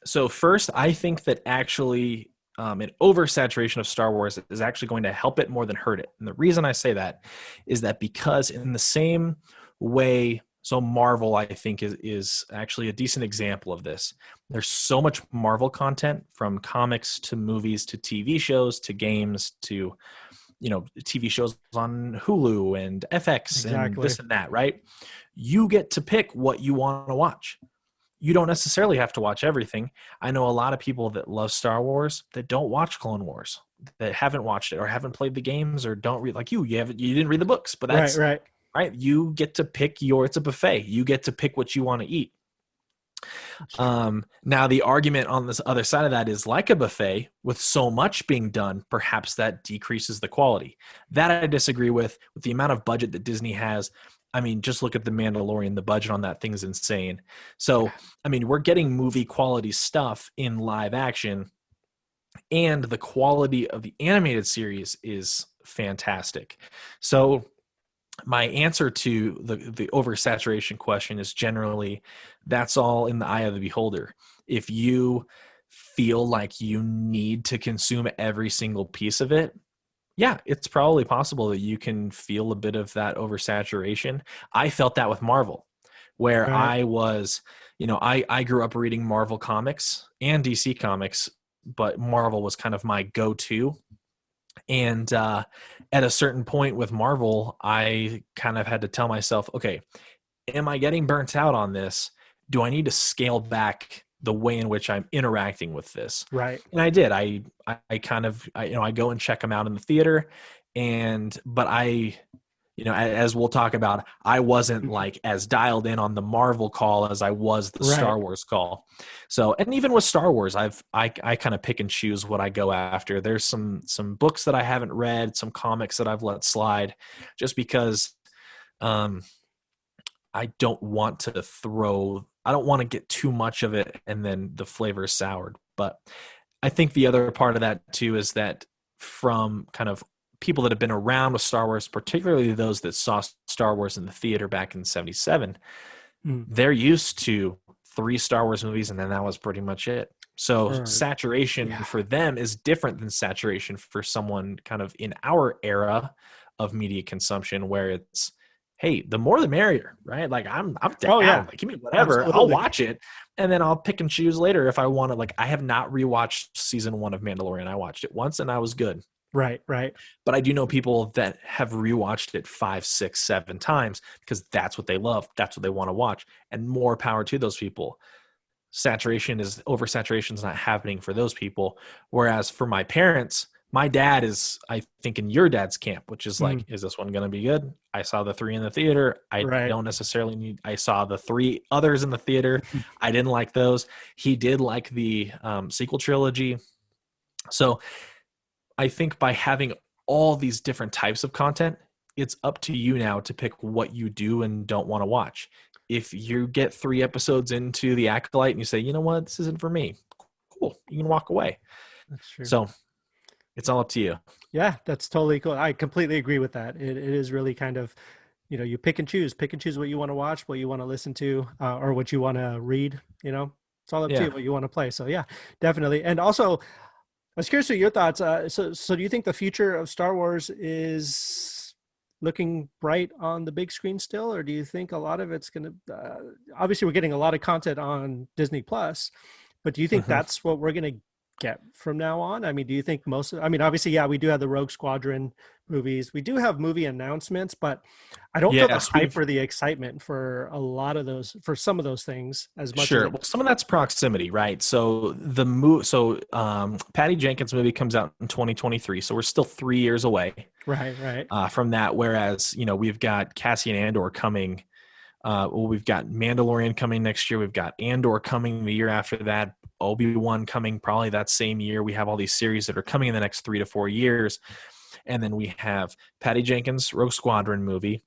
So first, I think that actually an oversaturation of Star Wars is actually going to help it more than hurt it. And the reason I say that is that because in the same way, so Marvel, I think, is actually a decent example of this. There's so much Marvel content, from comics to movies to TV shows to games to TV shows on Hulu and FX and this and that, right? You get to pick what you want to watch. You don't necessarily have to watch everything. I know a lot of people that love Star Wars that don't watch Clone Wars, that haven't watched it or haven't played the games or don't read, like you didn't read the books, but that's right. You get to pick it's a buffet. You get to pick what you want to eat. Now the argument on this other side of that is, like a buffet with so much being done, perhaps that decreases the quality. That I disagree with the amount of budget that Disney has. I mean, just look at The Mandalorian. The budget on that thing is insane. So, I mean, we're getting movie quality stuff in live action, and the quality of the animated series is fantastic. So my answer to the oversaturation question is generally that's all in the eye of the beholder. If you feel like you need to consume every single piece of it, yeah, it's probably possible that you can feel a bit of that oversaturation. I felt that with Marvel, where I was, I grew up reading Marvel comics and DC comics, but Marvel was kind of my go-to. And at a certain point with Marvel, I kind of had to tell myself, okay, am I getting burnt out on this? Do I need to scale back the way in which I'm interacting with this? Right. And I did. I go and check them out in the theater, but as we'll talk about, I wasn't like as dialed in on the Marvel call as I was the Star Wars call. So, and even with Star Wars, I kind of pick and choose what I go after. There's some books that I haven't read, some comics that I've let slide, just because I don't want to get too much of it and then the flavor is soured. But I think the other part of that too is that from kind of people that have been around with Star Wars, particularly those that saw Star Wars in the theater back in '77, they're used to 3 Star Wars movies, and then that was pretty much it. So saturation for them is different than saturation for someone kind of in our era of media consumption, where it's, hey, the more the merrier, right? Like I'm down. Like, give me whatever. Absolutely. I'll watch it, and then I'll pick and choose later if I want to. Like, I have not rewatched season 1 of Mandalorian. I watched it once and I was good. Right. But I do know people that have rewatched it 5, 6, 7 times because that's what they love. That's what they want to watch. And more power to those people. Oversaturation is not happening for those people. Whereas for my parents, my dad is, I think, in your dad's camp, which is like, is this one going to be good? I saw the 3 in the theater. I don't necessarily need, I saw the 3 others in the theater. I didn't like those. He did like the sequel trilogy. So I think by having all these different types of content, it's up to you now to pick what you do and don't want to watch. If you get 3 episodes into The Acolyte and you say, you know what, this isn't for me, cool, you can walk away. That's true. So It's all up to you. Yeah, that's totally cool. I completely agree with that. It is really kind of, you pick and choose what you want to watch, what you want to listen to, or what you want to read. It's all up to Yeah. you what you want to play. So yeah, definitely. And also, I was curious what your thoughts. So do you think the future of Star Wars is looking bright on the big screen still, or do you think a lot of it's going to? Obviously, we're getting a lot of content on Disney Plus, but do you think that's what we're going to get from now on? I mean, do you think obviously, yeah, we do have the Rogue Squadron movies. We do have movie announcements, but I don't feel the hype or the excitement for a lot of those, for some of those things as much. Sure. Well, some of that's proximity, right? So Patty Jenkins movie comes out in 2023. So we're still 3 years away. Right. From that. Whereas, we've got Cassian Andor coming. We've got Mandalorian coming next year. We've got Andor coming the year after that. Obi-Wan coming probably that same year. We have all these series that are coming in the next 3 to 4 years. And then we have Patty Jenkins' Rogue Squadron movie,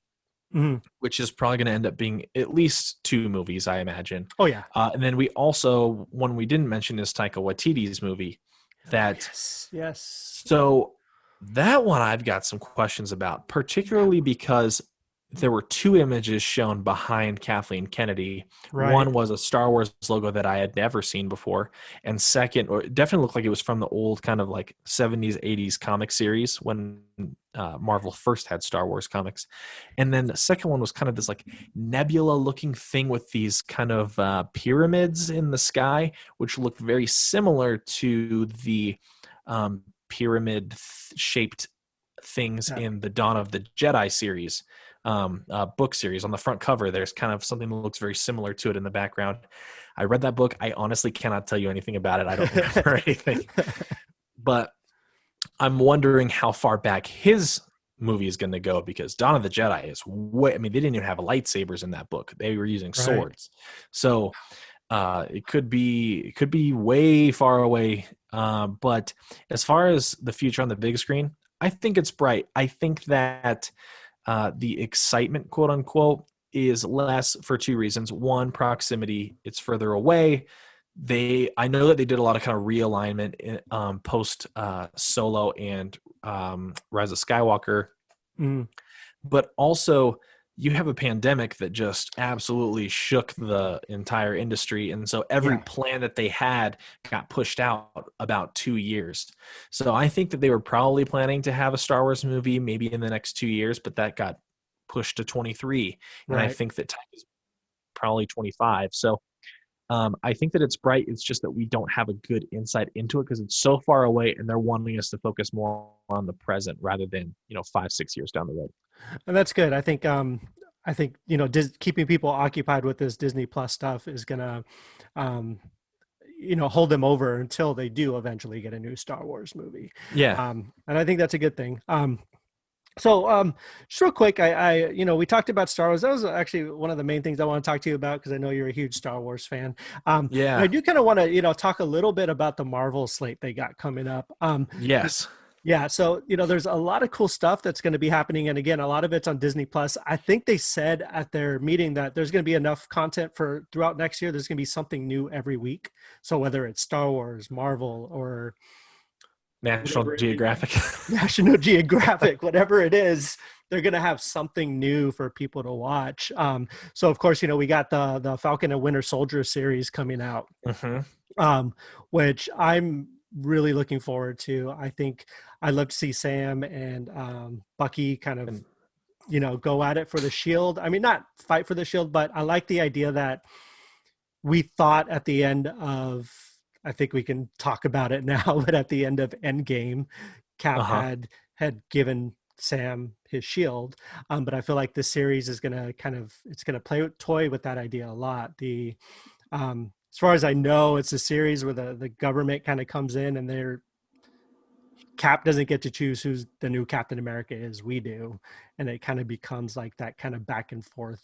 which is probably going to end up being at least 2 movies, I imagine. Oh, yeah. And then we also, one we didn't mention is Taika Waititi's movie. Yes. So that one I've got some questions about, particularly because there were 2 images shown behind Kathleen Kennedy. Right. One was a Star Wars logo that I had never seen before. And second, or it definitely looked like it was from the old kind of like 70s, 80s comic series when Marvel first had Star Wars comics. And then the second one was kind of this like nebula looking thing with these kind of pyramids in the sky, which looked very similar to the pyramid shaped things in the Dawn of the Jedi series. Book series. On the front cover, there's kind of something that looks very similar to it in the background. I read that book. I honestly cannot tell you anything about it. I don't remember anything. But I'm wondering how far back his movie is going to go, because Dawn of the Jedi is they didn't even have lightsabers in that book. They were using swords. So it could be way far away. But as far as the future on the big screen, I think it's bright. I think that the excitement, quote unquote, is less for 2 reasons. One, proximity. It's further away. I know that they did a lot of kind of realignment post Solo and Rise of Skywalker. But also you have a pandemic that just absolutely shook the entire industry. And so every plan that they had got pushed out about 2 years. So I think that they were probably planning to have a Star Wars movie maybe in the next 2 years, but that got pushed to 23. And I think that time is probably 25. So I think that it's bright. It's just that we don't have a good insight into it because it's so far away, and they're wanting us to focus more on the present rather than 5-6 years down the road. And that's good. I think keeping people occupied with this Disney Plus stuff is gonna hold them over until they do eventually get a new Star Wars movie. And I think that's a good thing. So just real quick, we talked about Star Wars. That was actually one of the main things I want to talk to you about, because I know you're a huge Star Wars fan. I do kind of want to, talk a little bit about the Marvel slate they got coming up. Yeah. So, there's a lot of cool stuff that's going to be happening. And again, a lot of it's on Disney Plus. I think they said at their meeting that there's going to be enough content for throughout next year. There's going to be something new every week. So whether it's Star Wars, Marvel, or National Geographic, whatever it is, they're going to have something new for people to watch. So of course, we got the Falcon and Winter Soldier series coming out, which I'm really looking forward to. I think I'd love to see Sam and Bucky kind of, go at it for the shield. I mean, not fight for the shield, but I like the idea that we thought at the end of, I think we can talk about it now, but at the end of Endgame, Cap had given Sam his shield. But I feel like this series is going to toy with that idea a lot. As far as I know, it's a series where the government kind of comes in, and Cap doesn't get to choose who's the new Captain America is. We do. And it kind of becomes like that kind of back and forth,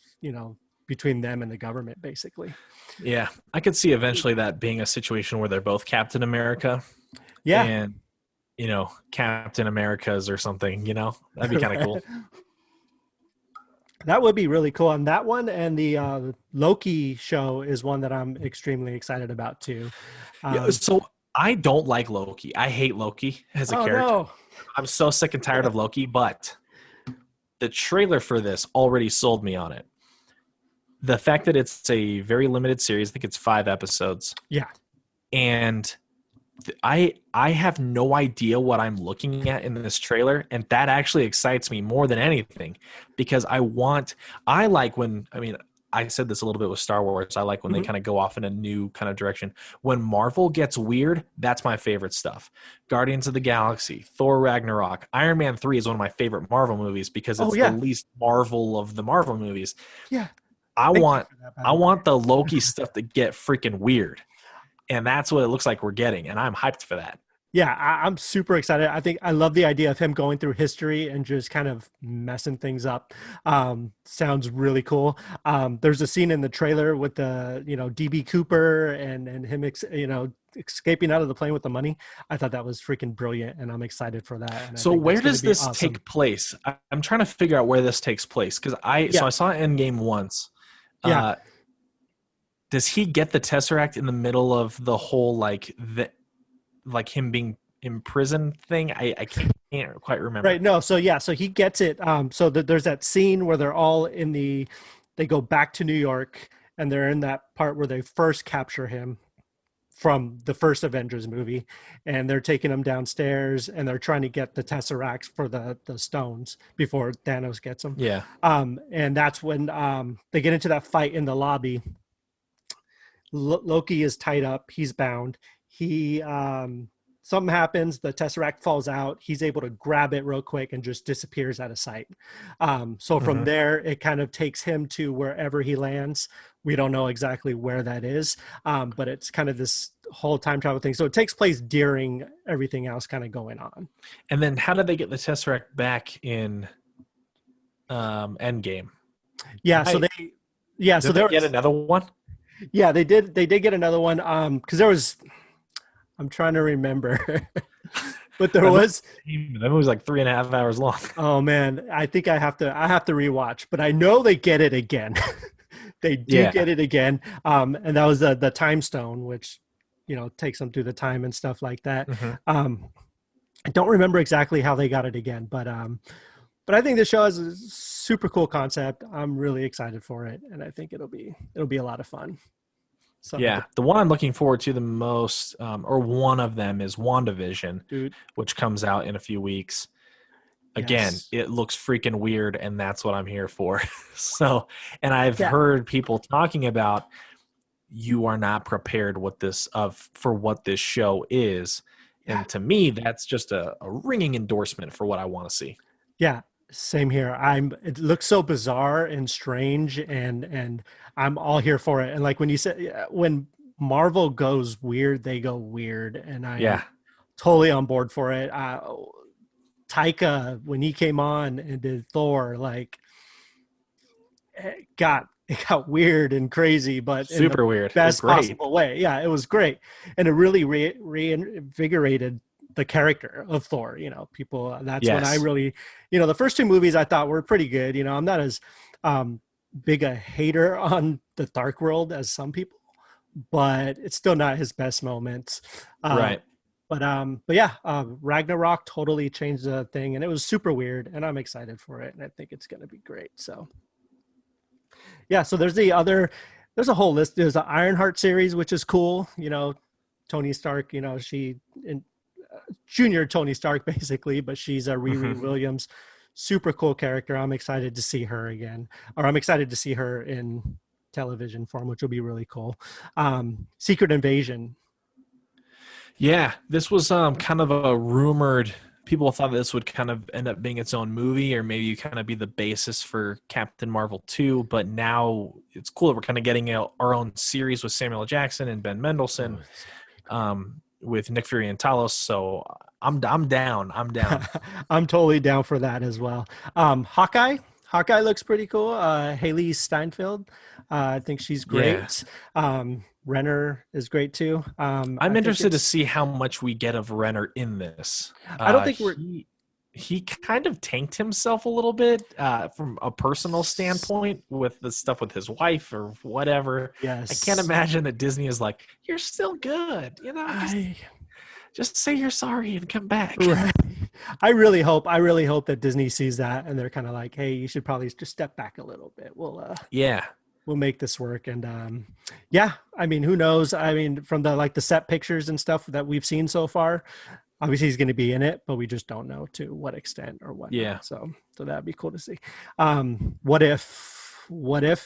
between them and the government, basically. Yeah. I could see eventually that being a situation where they're both Captain America. Yeah. And, Captain Americas or something, that'd be kind of cool. That would be really cool. And that one and the Loki show is one that I'm extremely excited about too. So I don't like Loki. I hate Loki as a character. No. I'm so sick and tired of Loki, but the trailer for this already sold me on it. The fact that it's a very limited series, I think it's 5 episodes. Yeah. And I have no idea what I'm looking at in this trailer, and that actually excites me more than anything, because I like when, I mean, I said this a little bit with Star Wars, I like when they kind of go off in a new kind of direction. When Marvel gets weird, that's my favorite stuff. Guardians of the Galaxy, Thor Ragnarok, Iron Man 3 is one of my favorite Marvel movies because it's the least Marvel of the Marvel movies. Yeah. I want the Loki stuff to get freaking weird. And that's what it looks like we're getting. And I'm hyped for that. Yeah, I'm super excited. I love the idea of him going through history and just kind of messing things up. Sounds really cool. There's a scene in the trailer with the, DB Cooper and him, escaping out of the plane with the money. I thought that was freaking brilliant, and I'm excited for that. And so where does this take place? I'm trying to figure out where this takes place, because I saw Endgame once. Yeah. Does he get the Tesseract in the middle of the whole like him being imprisoned thing? I can't quite remember. Right. No. So he gets it. So there's that scene where they're all they go back to New York, and they're in that part where they first capture him from the first Avengers movie, and they're taking him downstairs, and they're trying to get the Tesseracts for the stones before Thanos gets them. Yeah. And that's when they get into that fight in the lobby. Loki is tied up. He's bound. He something happens. The Tesseract falls out. He's able to grab it real quick and just disappears out of sight. So from there, it kind of takes him to wherever he lands. We don't know exactly where that is, but it's kind of this whole time travel thing. So it takes place during everything else kind of going on. And then how did they get the Tesseract back in Endgame? Yeah. So they get another one. Yeah, they did get another one. Because there was, I'm trying to remember, but there was. That movie was like 3.5 hours long. Oh man, I think I have to rewatch, but I know they get it again. They do get it again. And that was the time stone, which, takes them through the time and stuff like that. I don't remember exactly how they got it again, but I think this show has a super cool concept. I'm really excited for it, and I think it'll be a lot of fun. So the one I'm looking forward to the most, or one of them, is WandaVision, which comes out in a few weeks. Again, it looks freaking weird, and that's what I'm here for. So, and I've heard people talking about, you are not prepared for what this show is, and to me, that's just a ringing endorsement for what I want to see. Yeah. Same here. It looks so bizarre and strange, and I'm all here for it. And like when you said, when Marvel goes weird, they go weird, and I'm totally on board for it. Taika, when he came on and did Thor, like it got weird and crazy, but super in the weird, best possible way. Yeah, it was great, and it really reinvigorated the character of Thor. People, that's when I really, the first 2 movies I thought were pretty good. I'm not as big a hater on the Dark World as some people, but it's still not his best moments. Right. But yeah, Ragnarok totally changed the thing, and it was super weird, and I'm excited for it, and I think it's going to be great. So yeah, so there's a whole list. There's the Ironheart series, which is cool. Tony Stark, Junior Tony Stark basically, but she's a Riri Williams, super cool character. I'm excited to see her again, or I'm excited to see her in television form, which will be really cool. Secret Invasion. Yeah, this was kind of a rumored. People thought this would kind of end up being its own movie, or maybe kind of be the basis for Captain Marvel 2. But now it's cool that we're kind of getting our own series with Samuel L. Jackson and Ben Mendelsohn. With Nick Fury and Talos, so I'm down. I'm totally down for that as well. Hawkeye looks pretty cool. Haley Steinfeld, I think she's great. Renner is great too. I'm interested to see how much we get of Renner in this. I don't think he kind of tanked himself a little bit from a personal standpoint with the stuff with his wife or whatever. Yes. I can't imagine that Disney is like, you're still good. just say you're sorry and come back. Right. I really hope that Disney sees that and they're kind of like, hey, you should probably just step back a little bit. We'll make this work. And I mean, who knows? I mean, from the set pictures and stuff that we've seen so far, obviously he's going to be in it, but we just don't know to what extent or what. Yeah. So that'd be cool to see. What if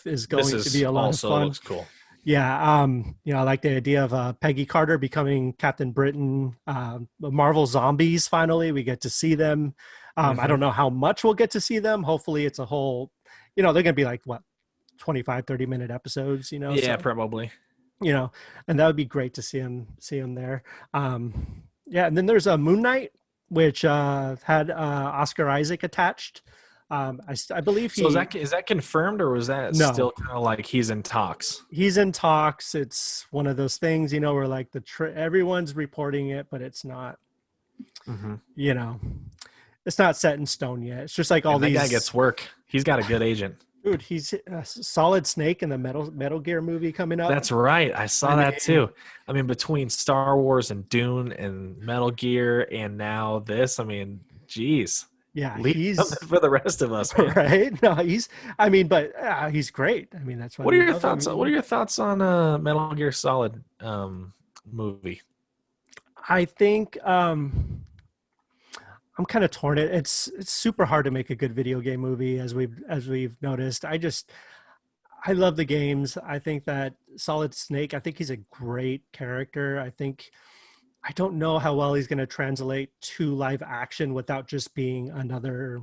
is going to be a lot of fun. Looks cool. Yeah. I like the idea of Peggy Carter becoming Captain Britain. Marvel Zombies, finally, we get to see them. I don't know how much we'll get to see them. Hopefully it's a whole, they're going to be like, what, 25, 30-minute episodes, Yeah, so, probably. And that would be great to see him there. And then there's a Moon Knight, which had Oscar Isaac attached. I believe So is that confirmed, or was that still kind of like he's in talks? He's in talks. It's one of those things, where like everyone's reporting it, but it's not, it's not set in stone yet. It's just like that guy gets work. He's got a good agent. Dude, he's a Solid Snake in the Metal Gear movie coming up. That's right. I saw that too. I mean, between Star Wars and Dune and Metal Gear and now this, I mean, geez. Yeah, he's for the rest of us, man. Right? No, he's great. I mean, that's what are your thoughts? What are your thoughts on Metal Gear Solid movie? I think I'm kind of torn. It's super hard to make a good video game movie, as we've noticed. I love the games. I think that Solid Snake, I think he's a great character. I don't know how well he's going to translate to live action without just being another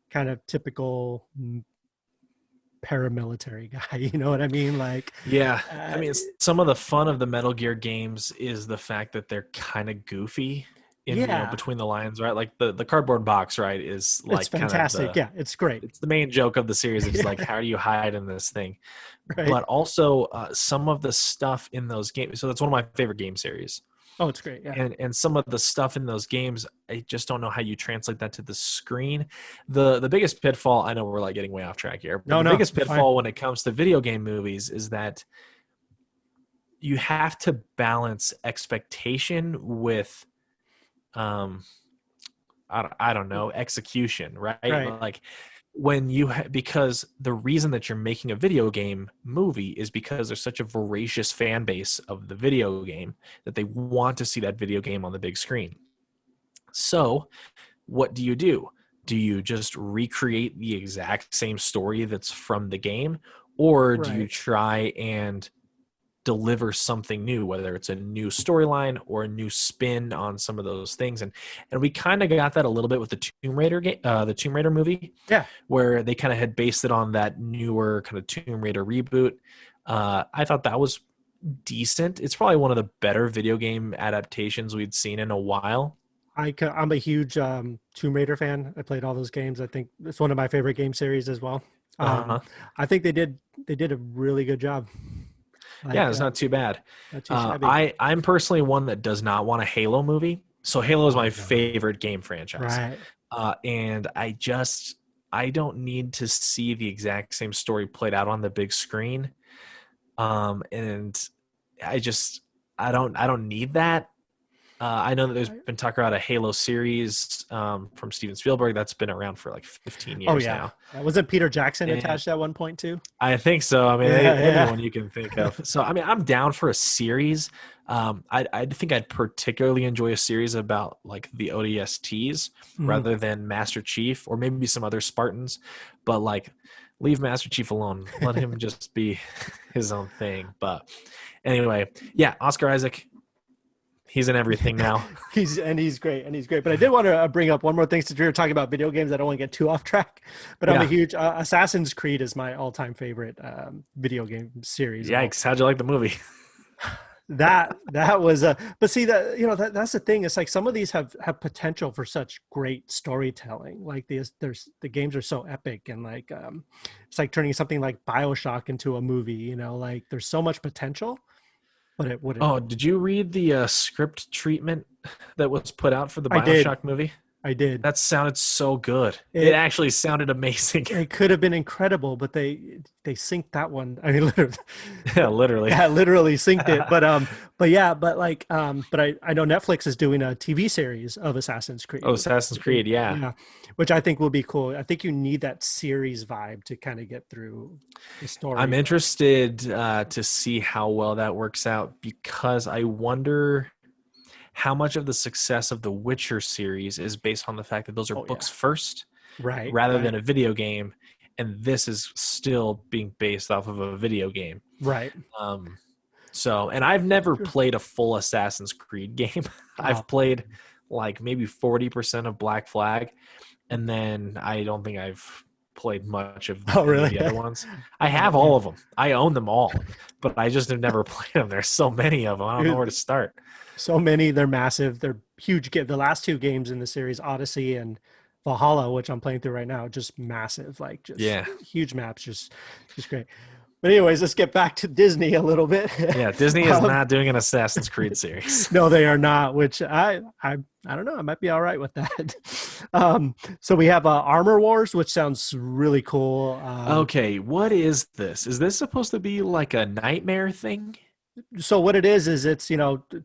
kind of typical paramilitary guy. You know what I mean? Like, yeah. I mean, some of the fun of the Metal Gear games is the fact that they're kind of goofy. Between the lines, right? Like the cardboard box, right, is like it's fantastic. It's great. It's the main joke of the series. It's like, how do you hide in this thing? Right. But also some of the stuff in those games. So that's one of my favorite game series. Oh, it's great. Yeah. And some of the stuff in those games, I just don't know how you translate that to the screen. The biggest pitfall, I know we're like getting way off track here. But the biggest pitfall when it comes to video game movies is that you have to balance expectation with I don't know, execution, right? Like when because the reason that you're making a video game movie is because there's such a voracious fan base of the video game that they want to see that video game on the big screen. So what do? Do you just recreate the exact same story that's from the game, or do you try and deliver something new, whether it's a new storyline or a new spin on some of those things? And we kind of got that a little bit with the Tomb Raider movie, where they kind of had based it on that newer kind of Tomb Raider reboot. I thought that was decent. It's probably one of the better video game adaptations we'd seen in a while. I'm a huge Tomb Raider fan. I played all those games. I think it's one of my favorite game series as well. I think they did a really good job. It's not too bad. I'm personally one that does not want a Halo movie. So Halo is my favorite game franchise. Right. And I don't need to see the exact same story played out on the big screen. And I don't need that. I know that there's been talk about a Halo series from Steven Spielberg that's been around for like 15 years now. Wasn't Peter Jackson attached at one point too? I think so. I mean, anyone you can think of. So, I mean, I'm down for a series. I think I'd particularly enjoy a series about like the ODSTs rather than Master Chief, or maybe some other Spartans. But like, leave Master Chief alone. Let him just be his own thing. But anyway, Oscar Isaac. He's in everything now. He's great. But I did want to bring up one more thing, since we were talking about video games. I don't want to get too off track, but I'm a huge Assassin's Creed is my all-time favorite video game series. Yikes! How'd you like the movie? that was but see that's the thing. It's like some of these have potential for such great storytelling. Like the games are so epic, and like it's like turning something like BioShock into a movie. Like there's so much potential. But it wouldn't. Oh, did you read the script treatment that was put out for the BioShock movie? I did. That sounded so good. It actually sounded amazing. It could have been incredible, but they synced that one. I mean, literally, Yeah, literally. Yeah, literally synced it. But I know Netflix is doing a TV series of Assassin's Creed. Oh, Assassin's Creed, yeah. Yeah, which I think will be cool. I think you need that series vibe to kind of get through the story. I'm interested to see how well that works out, because I wonder how much of the success of the Witcher series is based on the fact that those are books first, rather than a video game, and this is still being based off of a video game. Right. So, and I've never played a full Assassin's Creed game. I've played like maybe 40% of Black Flag, and then I don't think I've played much of the other ones. I have all of them. I own them all, but I just have never played them. There's so many of them. I don't know where to start. So many. They're massive. They're huge. The last two games in the series, Odyssey and Valhalla, which I'm playing through right now, just massive. Like just huge maps. Just great. But anyways, let's get back to Disney a little bit. Yeah, Disney is not doing an Assassin's Creed series. No, they are not, which I don't know. I might be all right with that. So we have Armor Wars, which sounds really cool. Okay, what is this? Is this supposed to be like a nightmare thing? So what it is it's,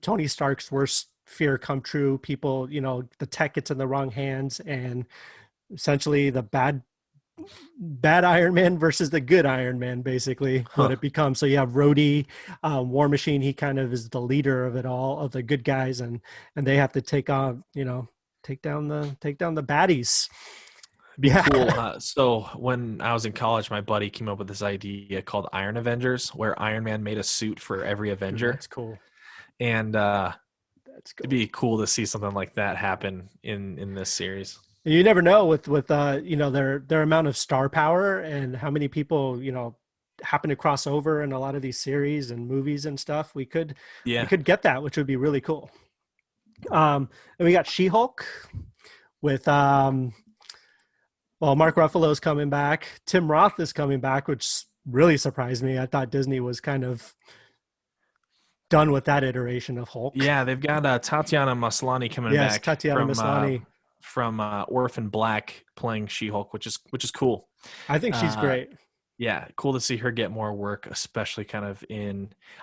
Tony Stark's worst fear come true. People, the tech gets in the wrong hands, and essentially the bad Iron Man versus the good Iron Man, basically what it becomes. So you have Rhodey, War Machine. He kind of is the leader of it all, of the good guys, and they have to take down the baddies. Cool. So when I was in college, my buddy came up with this idea called Iron Avengers, where Iron Man made a suit for every Avenger. That's cool. And that's cool. It'd be cool to see something like that happen in this series. You never know with their amount of star power and how many people happen to cross over in a lot of these series and movies and stuff. We could get that, which would be really cool. And we got She-Hulk with Mark Ruffalo's coming back. Tim Roth is coming back, which really surprised me. I thought Disney was kind of done with that iteration of Hulk. Yeah, they've got Tatiana Maslany coming back. Yes, Tatiana Maslany. From Orphan Black playing She-Hulk, which is cool. I think she's great. Yeah, cool to see her get more work, especially kind of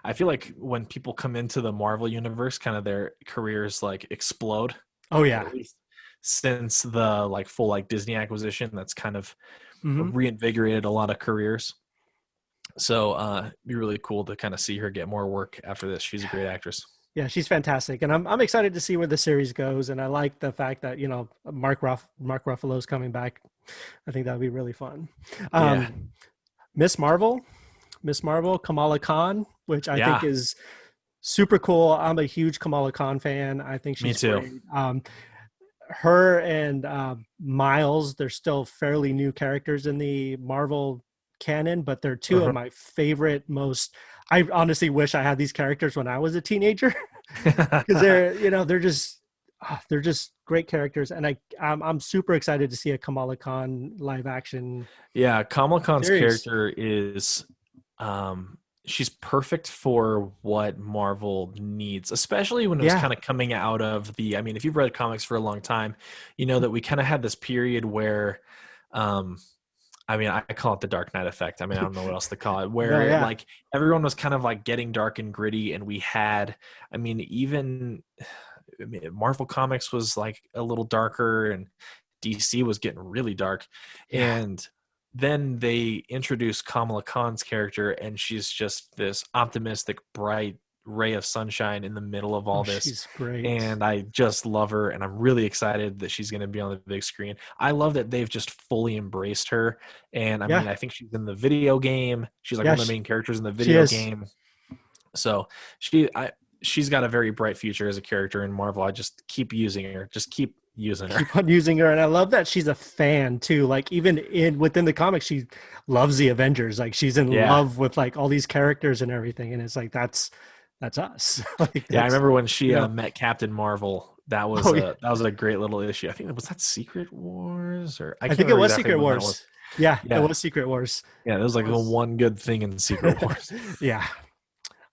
I feel like when people come into the Marvel universe, kind of their careers like explode. Oh yeah. Since the full Disney acquisition, that's kind of reinvigorated a lot of careers. So it'd be really cool to kind of see her get more work after this. She's a great actress. Yeah, she's fantastic, and I'm excited to see where the series goes. And I like the fact that Mark Ruffalo's coming back. I think that would be really fun. Miss Marvel, Kamala Khan, which I think is super cool. I'm a huge Kamala Khan fan. I think she's great. Her and Miles, they're still fairly new characters in the Marvel canon, but they're two of my favorite. I honestly wish I had these characters when I was a teenager, because they're just great characters, and I'm super excited to see a Kamala Khan live action. Yeah, Kamala Khan's character is she's perfect for what Marvel needs, especially when it was kind of coming out of if you've read comics for a long time, that we kind of had this period where I call it the Dark Knight effect. I don't know what else to call it, where everyone was kind of getting dark and gritty, and we had Marvel Comics was a little darker, and DC was getting really dark. And then they introduced Kamala Khan's character, and she's just this optimistic, bright ray of sunshine in the middle of all this. She's great. And I just love her, and I'm really excited that she's going to be on the big screen. I love that they've just fully embraced her. And I think she's in the video game. She's one of the main characters in the video game. So she's got a very bright future as a character in Marvel. I just keep using her. Keep on using her. And I love that she's a fan too. Even within the comics, she loves the Avengers. She's in love with all these characters and everything. And it's that's us. I remember when she met Captain Marvel. That was a great little issue. I think was that Secret Wars, or I think it was Secret Wars. Yeah, it was Secret Wars. Yeah, there was the one good thing in Secret Wars. Yeah,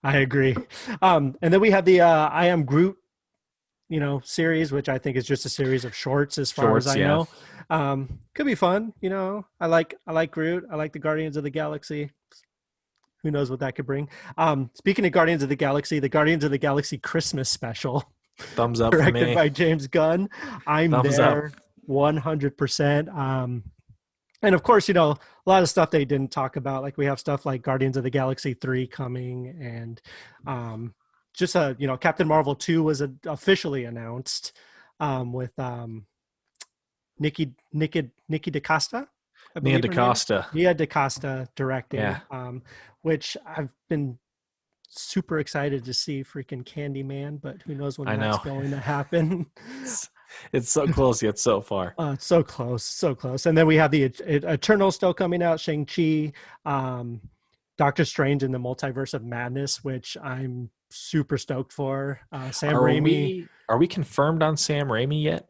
I agree. And then we have the I Am Groot series, which I think is just a series of shorts as far as I know. Could be fun. I like Groot. I like the Guardians of the Galaxy. Who knows what that could bring. Speaking of Guardians of the Galaxy Christmas special. Thumbs up directed for me. by James Gunn. I'm Thumbs there up. 100%. And of course, a lot of stuff they didn't talk about. Like we have stuff like Guardians of the Galaxy 3 coming, and just Captain Marvel 2 was officially announced with Nikki DaCosta. Nia DaCosta. Nia DaCosta directing, which I've been super excited to see freaking Candyman, but who knows when that's going to happen. It's so close yet so far. It's so close. And then we have the Eternal still coming out, Shang-Chi, Doctor Strange in the Multiverse of Madness, which I'm super stoked for. Sam Raimi. Are we confirmed on Sam Raimi yet?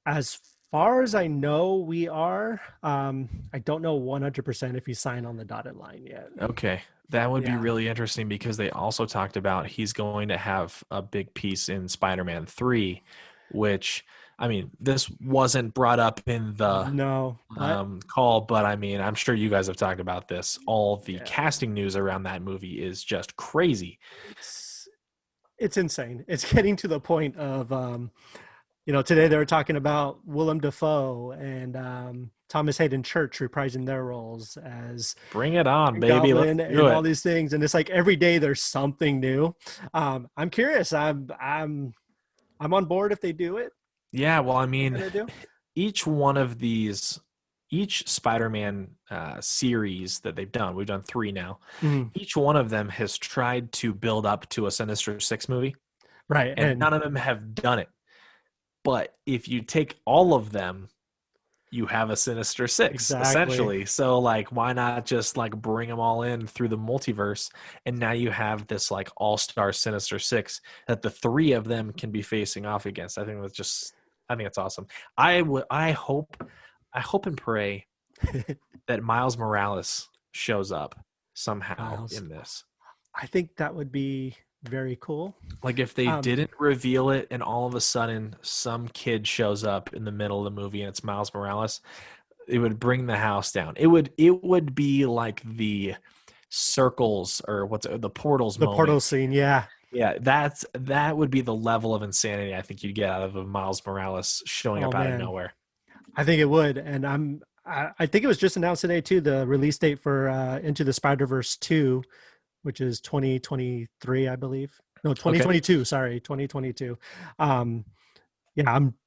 As far as I know, we are. I don't know 100% if he signed on the dotted line yet. Okay. That would be really interesting because they also talked about he's going to have a big piece in Spider-Man 3, which, I mean, this wasn't brought up in the call, but I mean, I'm sure you guys have talked about this. All the casting news around that movie is just crazy. It's insane. It's getting to the point of, today they were talking about Willem Dafoe and Thomas Hayden Church reprising their roles as Bring it on, baby. Goblin and all these things. And it's like every day there's something new. I'm curious. I'm on board if they do it. Yeah, well, I mean, each one of these, each Spider-Man series that they've done, we've done 3 now. Mm-hmm. Each one of them has tried to build up to a Sinister Six movie. Right. And none of them have done it. But if you take all of them, you have a Sinister Six, essentially. So, like, why not just, like, bring them all in through the multiverse? And now you have this, like, all-star Sinister Six that the 3 of them can be facing off against. I think it's awesome. I hope and pray that Miles Morales shows up somehow in this. I think that would be very cool. Like if they didn't reveal it and all of a sudden some kid shows up in the middle of the movie and it's Miles Morales, it would bring the house down. It would be like the circles or the portals moment. Portal scene. Yeah, that would be the level of insanity I think you'd get out of a Miles Morales showing up out of nowhere. I think it would. And I think it was just announced today too, the release date for Into the Spider-Verse 2, which is 2023, I believe. No, 2022. Okay. Sorry, 2022. I'm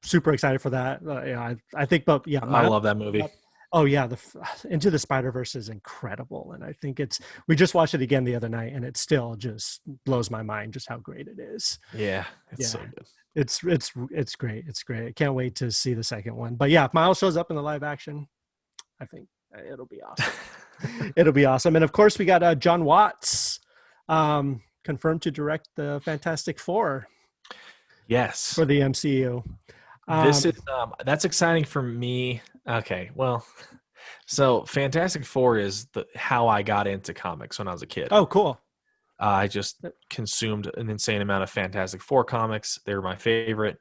super excited for that. I think, but yeah, I love that movie. The Into the Spider-Verse is incredible, and I think we just watched it again the other night, and it still just blows my mind just how great it is. Yeah, it's so good. It's great. It's great. I can't wait to see the second one. But yeah, if Miles shows up in the live action, I think it'll be awesome. It'll be awesome. And of course we got John Watts confirmed to direct the Fantastic Four. Yes. For the MCU. This is that's exciting for me. Okay, well, so Fantastic Four is how I got into comics when I was a kid. Oh, cool. I just consumed an insane amount of Fantastic Four comics. They were my favorite.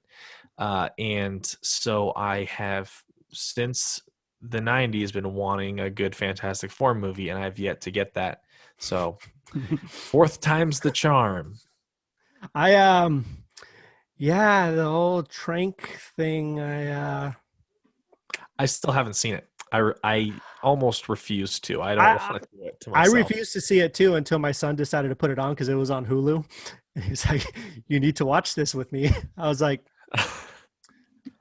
And so I have, since the 90s, been wanting a good Fantastic Four movie, and I've yet to get that. So 4th time's the charm. The whole Trank thing, I still haven't seen it. I almost refuse to. I don't want to do it to myself. I refused to see it too until my son decided to put it on because it was on Hulu. And he's like, "You need to watch this with me." I was like,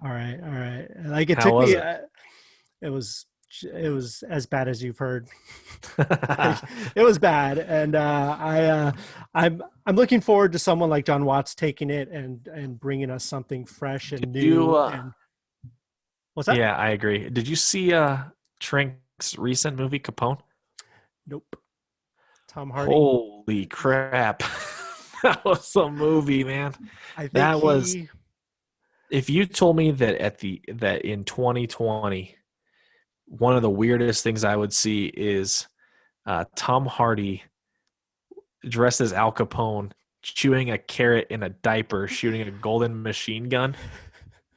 "All right." Like it took me. It was as bad as you've heard. It was bad, and I'm looking forward to someone like John Watts taking it and bringing us something fresh and new. What's that? Yeah, I agree. Did you see Trank's recent movie Capone? Nope. Tom Hardy. Holy crap! That was a movie, man. If you told me that in 2020. One of the weirdest things I would see is Tom Hardy dressed as Al Capone chewing a carrot in a diaper, shooting a golden machine gun,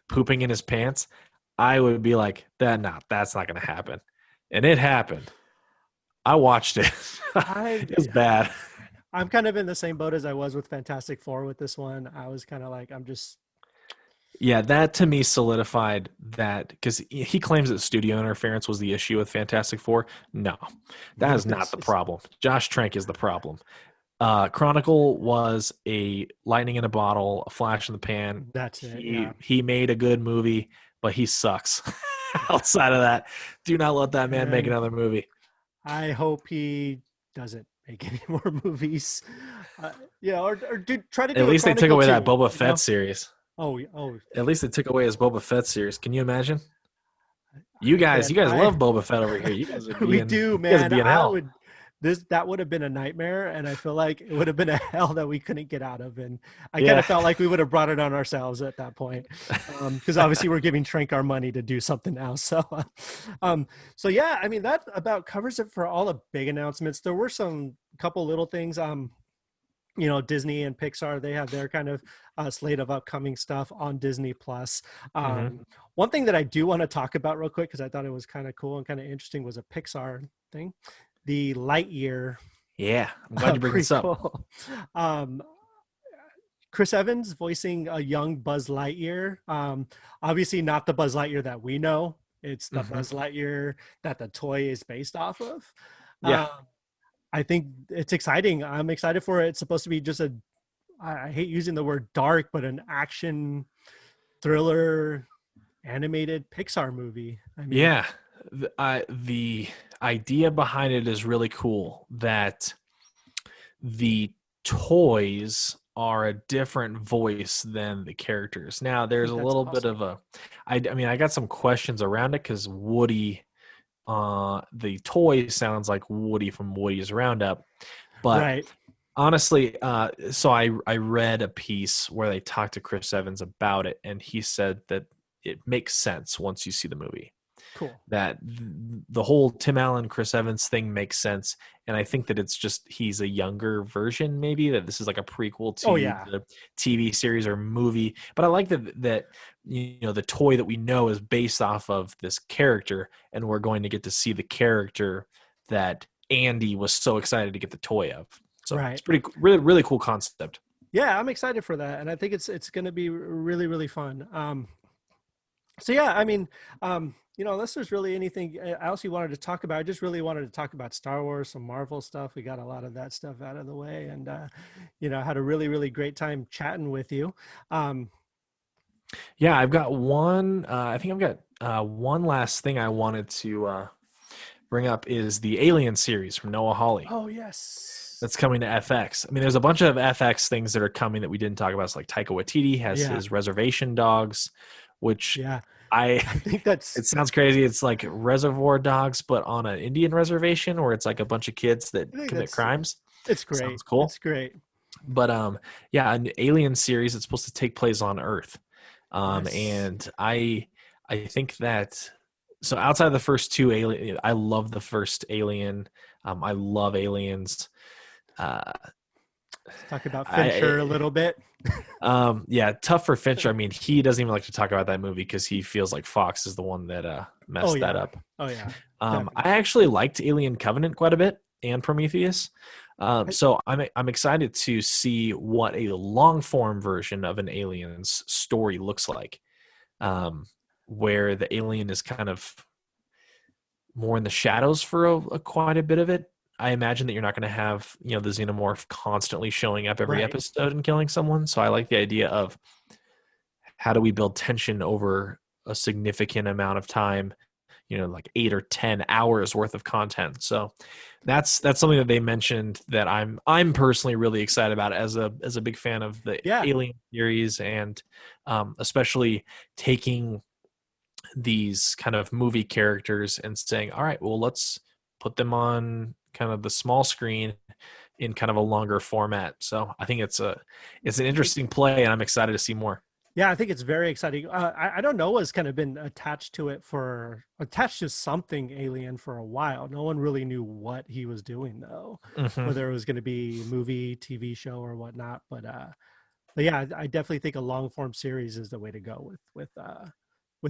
pooping in his pants, I would be like, that's not going to happen. And it happened. I watched it. It was bad. I'm kind of in the same boat as I was with Fantastic Four with this one. I was kind of like, Yeah, that to me solidified that, because he claims that studio interference was the issue with Fantastic Four. No, that is not the problem. Josh Trank is the problem. Chronicle was a lightning in a bottle, a flash in the pan. That's it. Yeah. He made a good movie, but he sucks. Outside of that, do not let that man make another movie. I hope he doesn't make any more movies. Or try to do. At least they took away that Boba Fett series. Oh. At least they took away his Boba Fett series. Can you imagine? You guys love Boba Fett over here. You guys would be we do, man. Hell. That would have been a nightmare, and I feel like it would have been a hell that we couldn't get out of. And I kind of felt like we would have brought it on ourselves at that point, because obviously we're giving Trank our money to do something now. So, yeah, I mean, that about covers it for all the big announcements. There were some couple little things. Disney and Pixar, they have their kind of slate of upcoming stuff on Disney Plus. One thing that I do want to talk about real quick, because I thought it was kind of cool and kind of interesting, was a Pixar thing. The Lightyear. Yeah, I'm glad you bring this up. Cool. Chris Evans voicing a young Buzz Lightyear. Obviously not the Buzz Lightyear that we know. It's the Buzz Lightyear that the toy is based off of. Yeah. I think it's exciting. I'm excited for it. It's supposed to be just I hate using the word dark, but an action thriller animated Pixar movie. I mean, yeah. The idea behind it is really cool, that the toys are a different voice than the characters. Now there's a little bit of I got some questions around it, because Woody, the toy sounds like Woody from Woody's Roundup, but honestly, so I read a piece where they talked to Chris Evans about it, and he said that it makes sense once you see the movie. Cool. That the whole Tim Allen, Chris Evans thing makes sense, and I think that it's just he's a younger version, maybe, that this is like a prequel to the TV series or movie. But I like that the toy that we know is based off of this character, and we're going to get to see the character that Andy was so excited to get the toy of. So it's really, really cool concept. Yeah, I'm excited for that, and I think it's going to be really, really fun. So yeah, I mean, unless there's really anything else you wanted to talk about, I just really wanted to talk about Star Wars, some Marvel stuff. We got a lot of that stuff out of the way, and had a really, really great time chatting with you. Yeah, I've got one. I think I've got one last thing I wanted to bring up is the Alien series from Noah Hawley. Oh yes, that's coming to FX. I mean, there's a bunch of FX things that are coming that we didn't talk about. It's like Taika Waititi has his Reservation Dogs, which I think it sounds crazy. It's like Reservoir Dogs, but on an Indian reservation where it's like a bunch of kids that commit crimes. It's great. Sounds cool. It's great. But an Alien series that's supposed to take place on Earth. And I think that, so outside of the first two Alien, I love the first Alien. I love Aliens. Talk about Fincher a little bit. Tough for Fincher. I mean, he doesn't even like to talk about that movie because he feels like Fox is the one that messed that up. Oh yeah. I actually liked Alien Covenant quite a bit, and Prometheus. So I'm excited to see what a long form version of an Aliens story looks like, where the alien is kind of more in the shadows for quite a bit of it. I imagine that you're not going to have, the xenomorph constantly showing up every episode and killing someone. So I like the idea of how do we build tension over a significant amount of time, like 8 or 10 hours worth of content. So that's something that they mentioned that I'm personally really excited about as a big fan of the Alien series, and especially taking these kind of movie characters and saying, all right, well, let's put them on kind of the small screen in kind of a longer format. So I think it's an interesting play, and I'm excited to see more. Yeah, I think it's very exciting. I don't know what's kind of been attached to something alien for a while. No one really knew what he was doing though, Mm-hmm. whether it was going to be movie, TV show, or whatnot. But yeah, I definitely think a long form series is the way to go with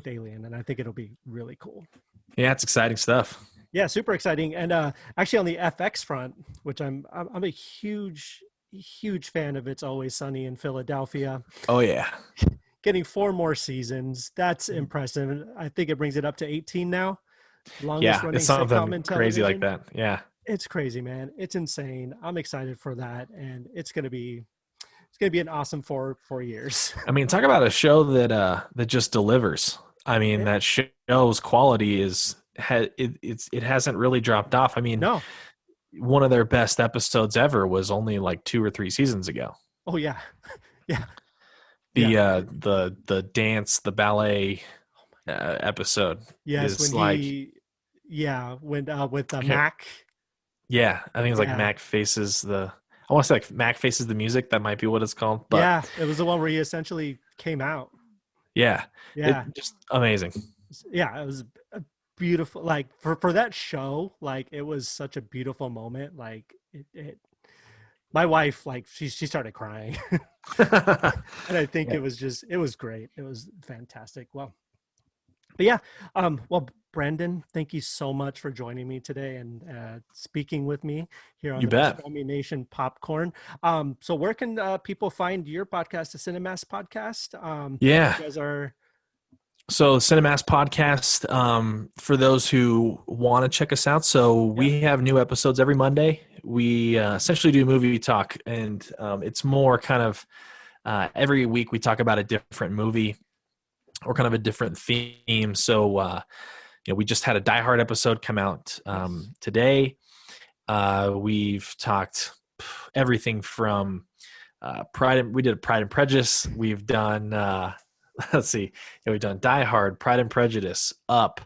Alien, and I think it'll be really cool. Yeah, it's exciting stuff. Yeah, super exciting. And actually, on the FX front, which I'm a huge fan of, It's Always Sunny in Philadelphia. Oh yeah, Getting 4 more seasons. That's impressive. I think it brings it up to 18 now. Longest yeah, running it's sitcom in something crazy like television. that. Yeah, It's crazy, man. It's insane. I'm excited for that, and it's gonna be an awesome 4 years. I mean, talk about a show that just delivers. I mean, that show's quality it hasn't really dropped off. I mean, No. one of their best episodes ever was only like 2 or 3 seasons ago. Oh yeah. Yeah. The dance, the ballet episode Yes, is when like, when with I can't- Mac. yeah, I think it's like Yeah. Mac faces the. I want to say like Mac faces the music. That might be what it's called. But Yeah, it was the one where he essentially came out. yeah, Yeah. it just amazing. Yeah, it was a beautiful, like for that show, like it was such a beautiful moment. Like it my wife, like she started crying. And I think Yeah. it was great. It was fantastic. Well, but yeah, well, Brandon, thank you so much for joining me today and speaking with me here on You the bet. Pastrami Nation Popcorn. So where can people find your podcast, the Cinemast Podcast? Yeah. You guys are. So Cinemast Podcast, for those who want to check us out. So we have new episodes every Monday. We essentially do movie talk, and it's more kind of every week we talk about a different movie or kind of a different theme. So, we just had a Die Hard episode come out today. We've talked everything from we did Pride and Prejudice. We've done, let's see, we've done Die Hard, Pride and Prejudice, Up.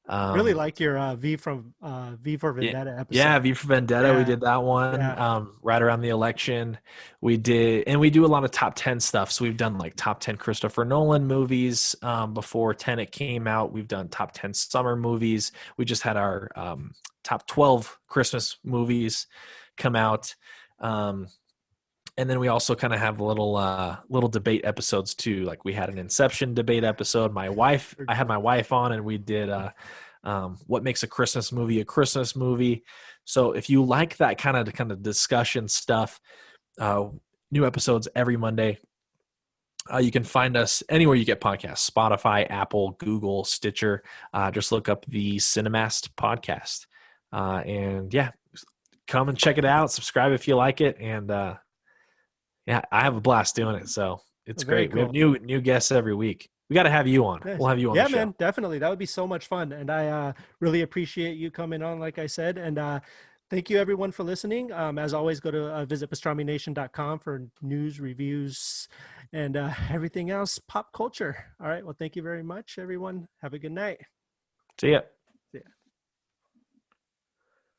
Really like your V for Vendetta episode. Yeah, V for Vendetta. We did that one right around the election. We do a lot of top 10 stuff. So we've done like top 10 Christopher Nolan movies before Tenet came out. We've done top 10 summer movies. We just had our top 12 Christmas movies come out. And then we also kind of have little debate episodes too. Like we had an Inception debate episode. I had my wife on, and we did what makes a Christmas movie a Christmas movie. So if you like that kind of discussion stuff, new episodes every Monday. You can find us anywhere you get podcasts: Spotify, Apple, Google, Stitcher. Just look up the Cinemast Podcast, and come and check it out. Subscribe if you like it, and I have a blast doing it. So it's great. Cool. We have new guests every week. We got to have you on. Nice. We'll have you on the show. Yeah, man, definitely. That would be so much fun. And I really appreciate you coming on, like I said. And thank you, everyone, for listening. As always, go to visit pastramination.com for news, reviews, and everything else pop culture. All right. Well, thank you very much, everyone. Have a good night. See ya.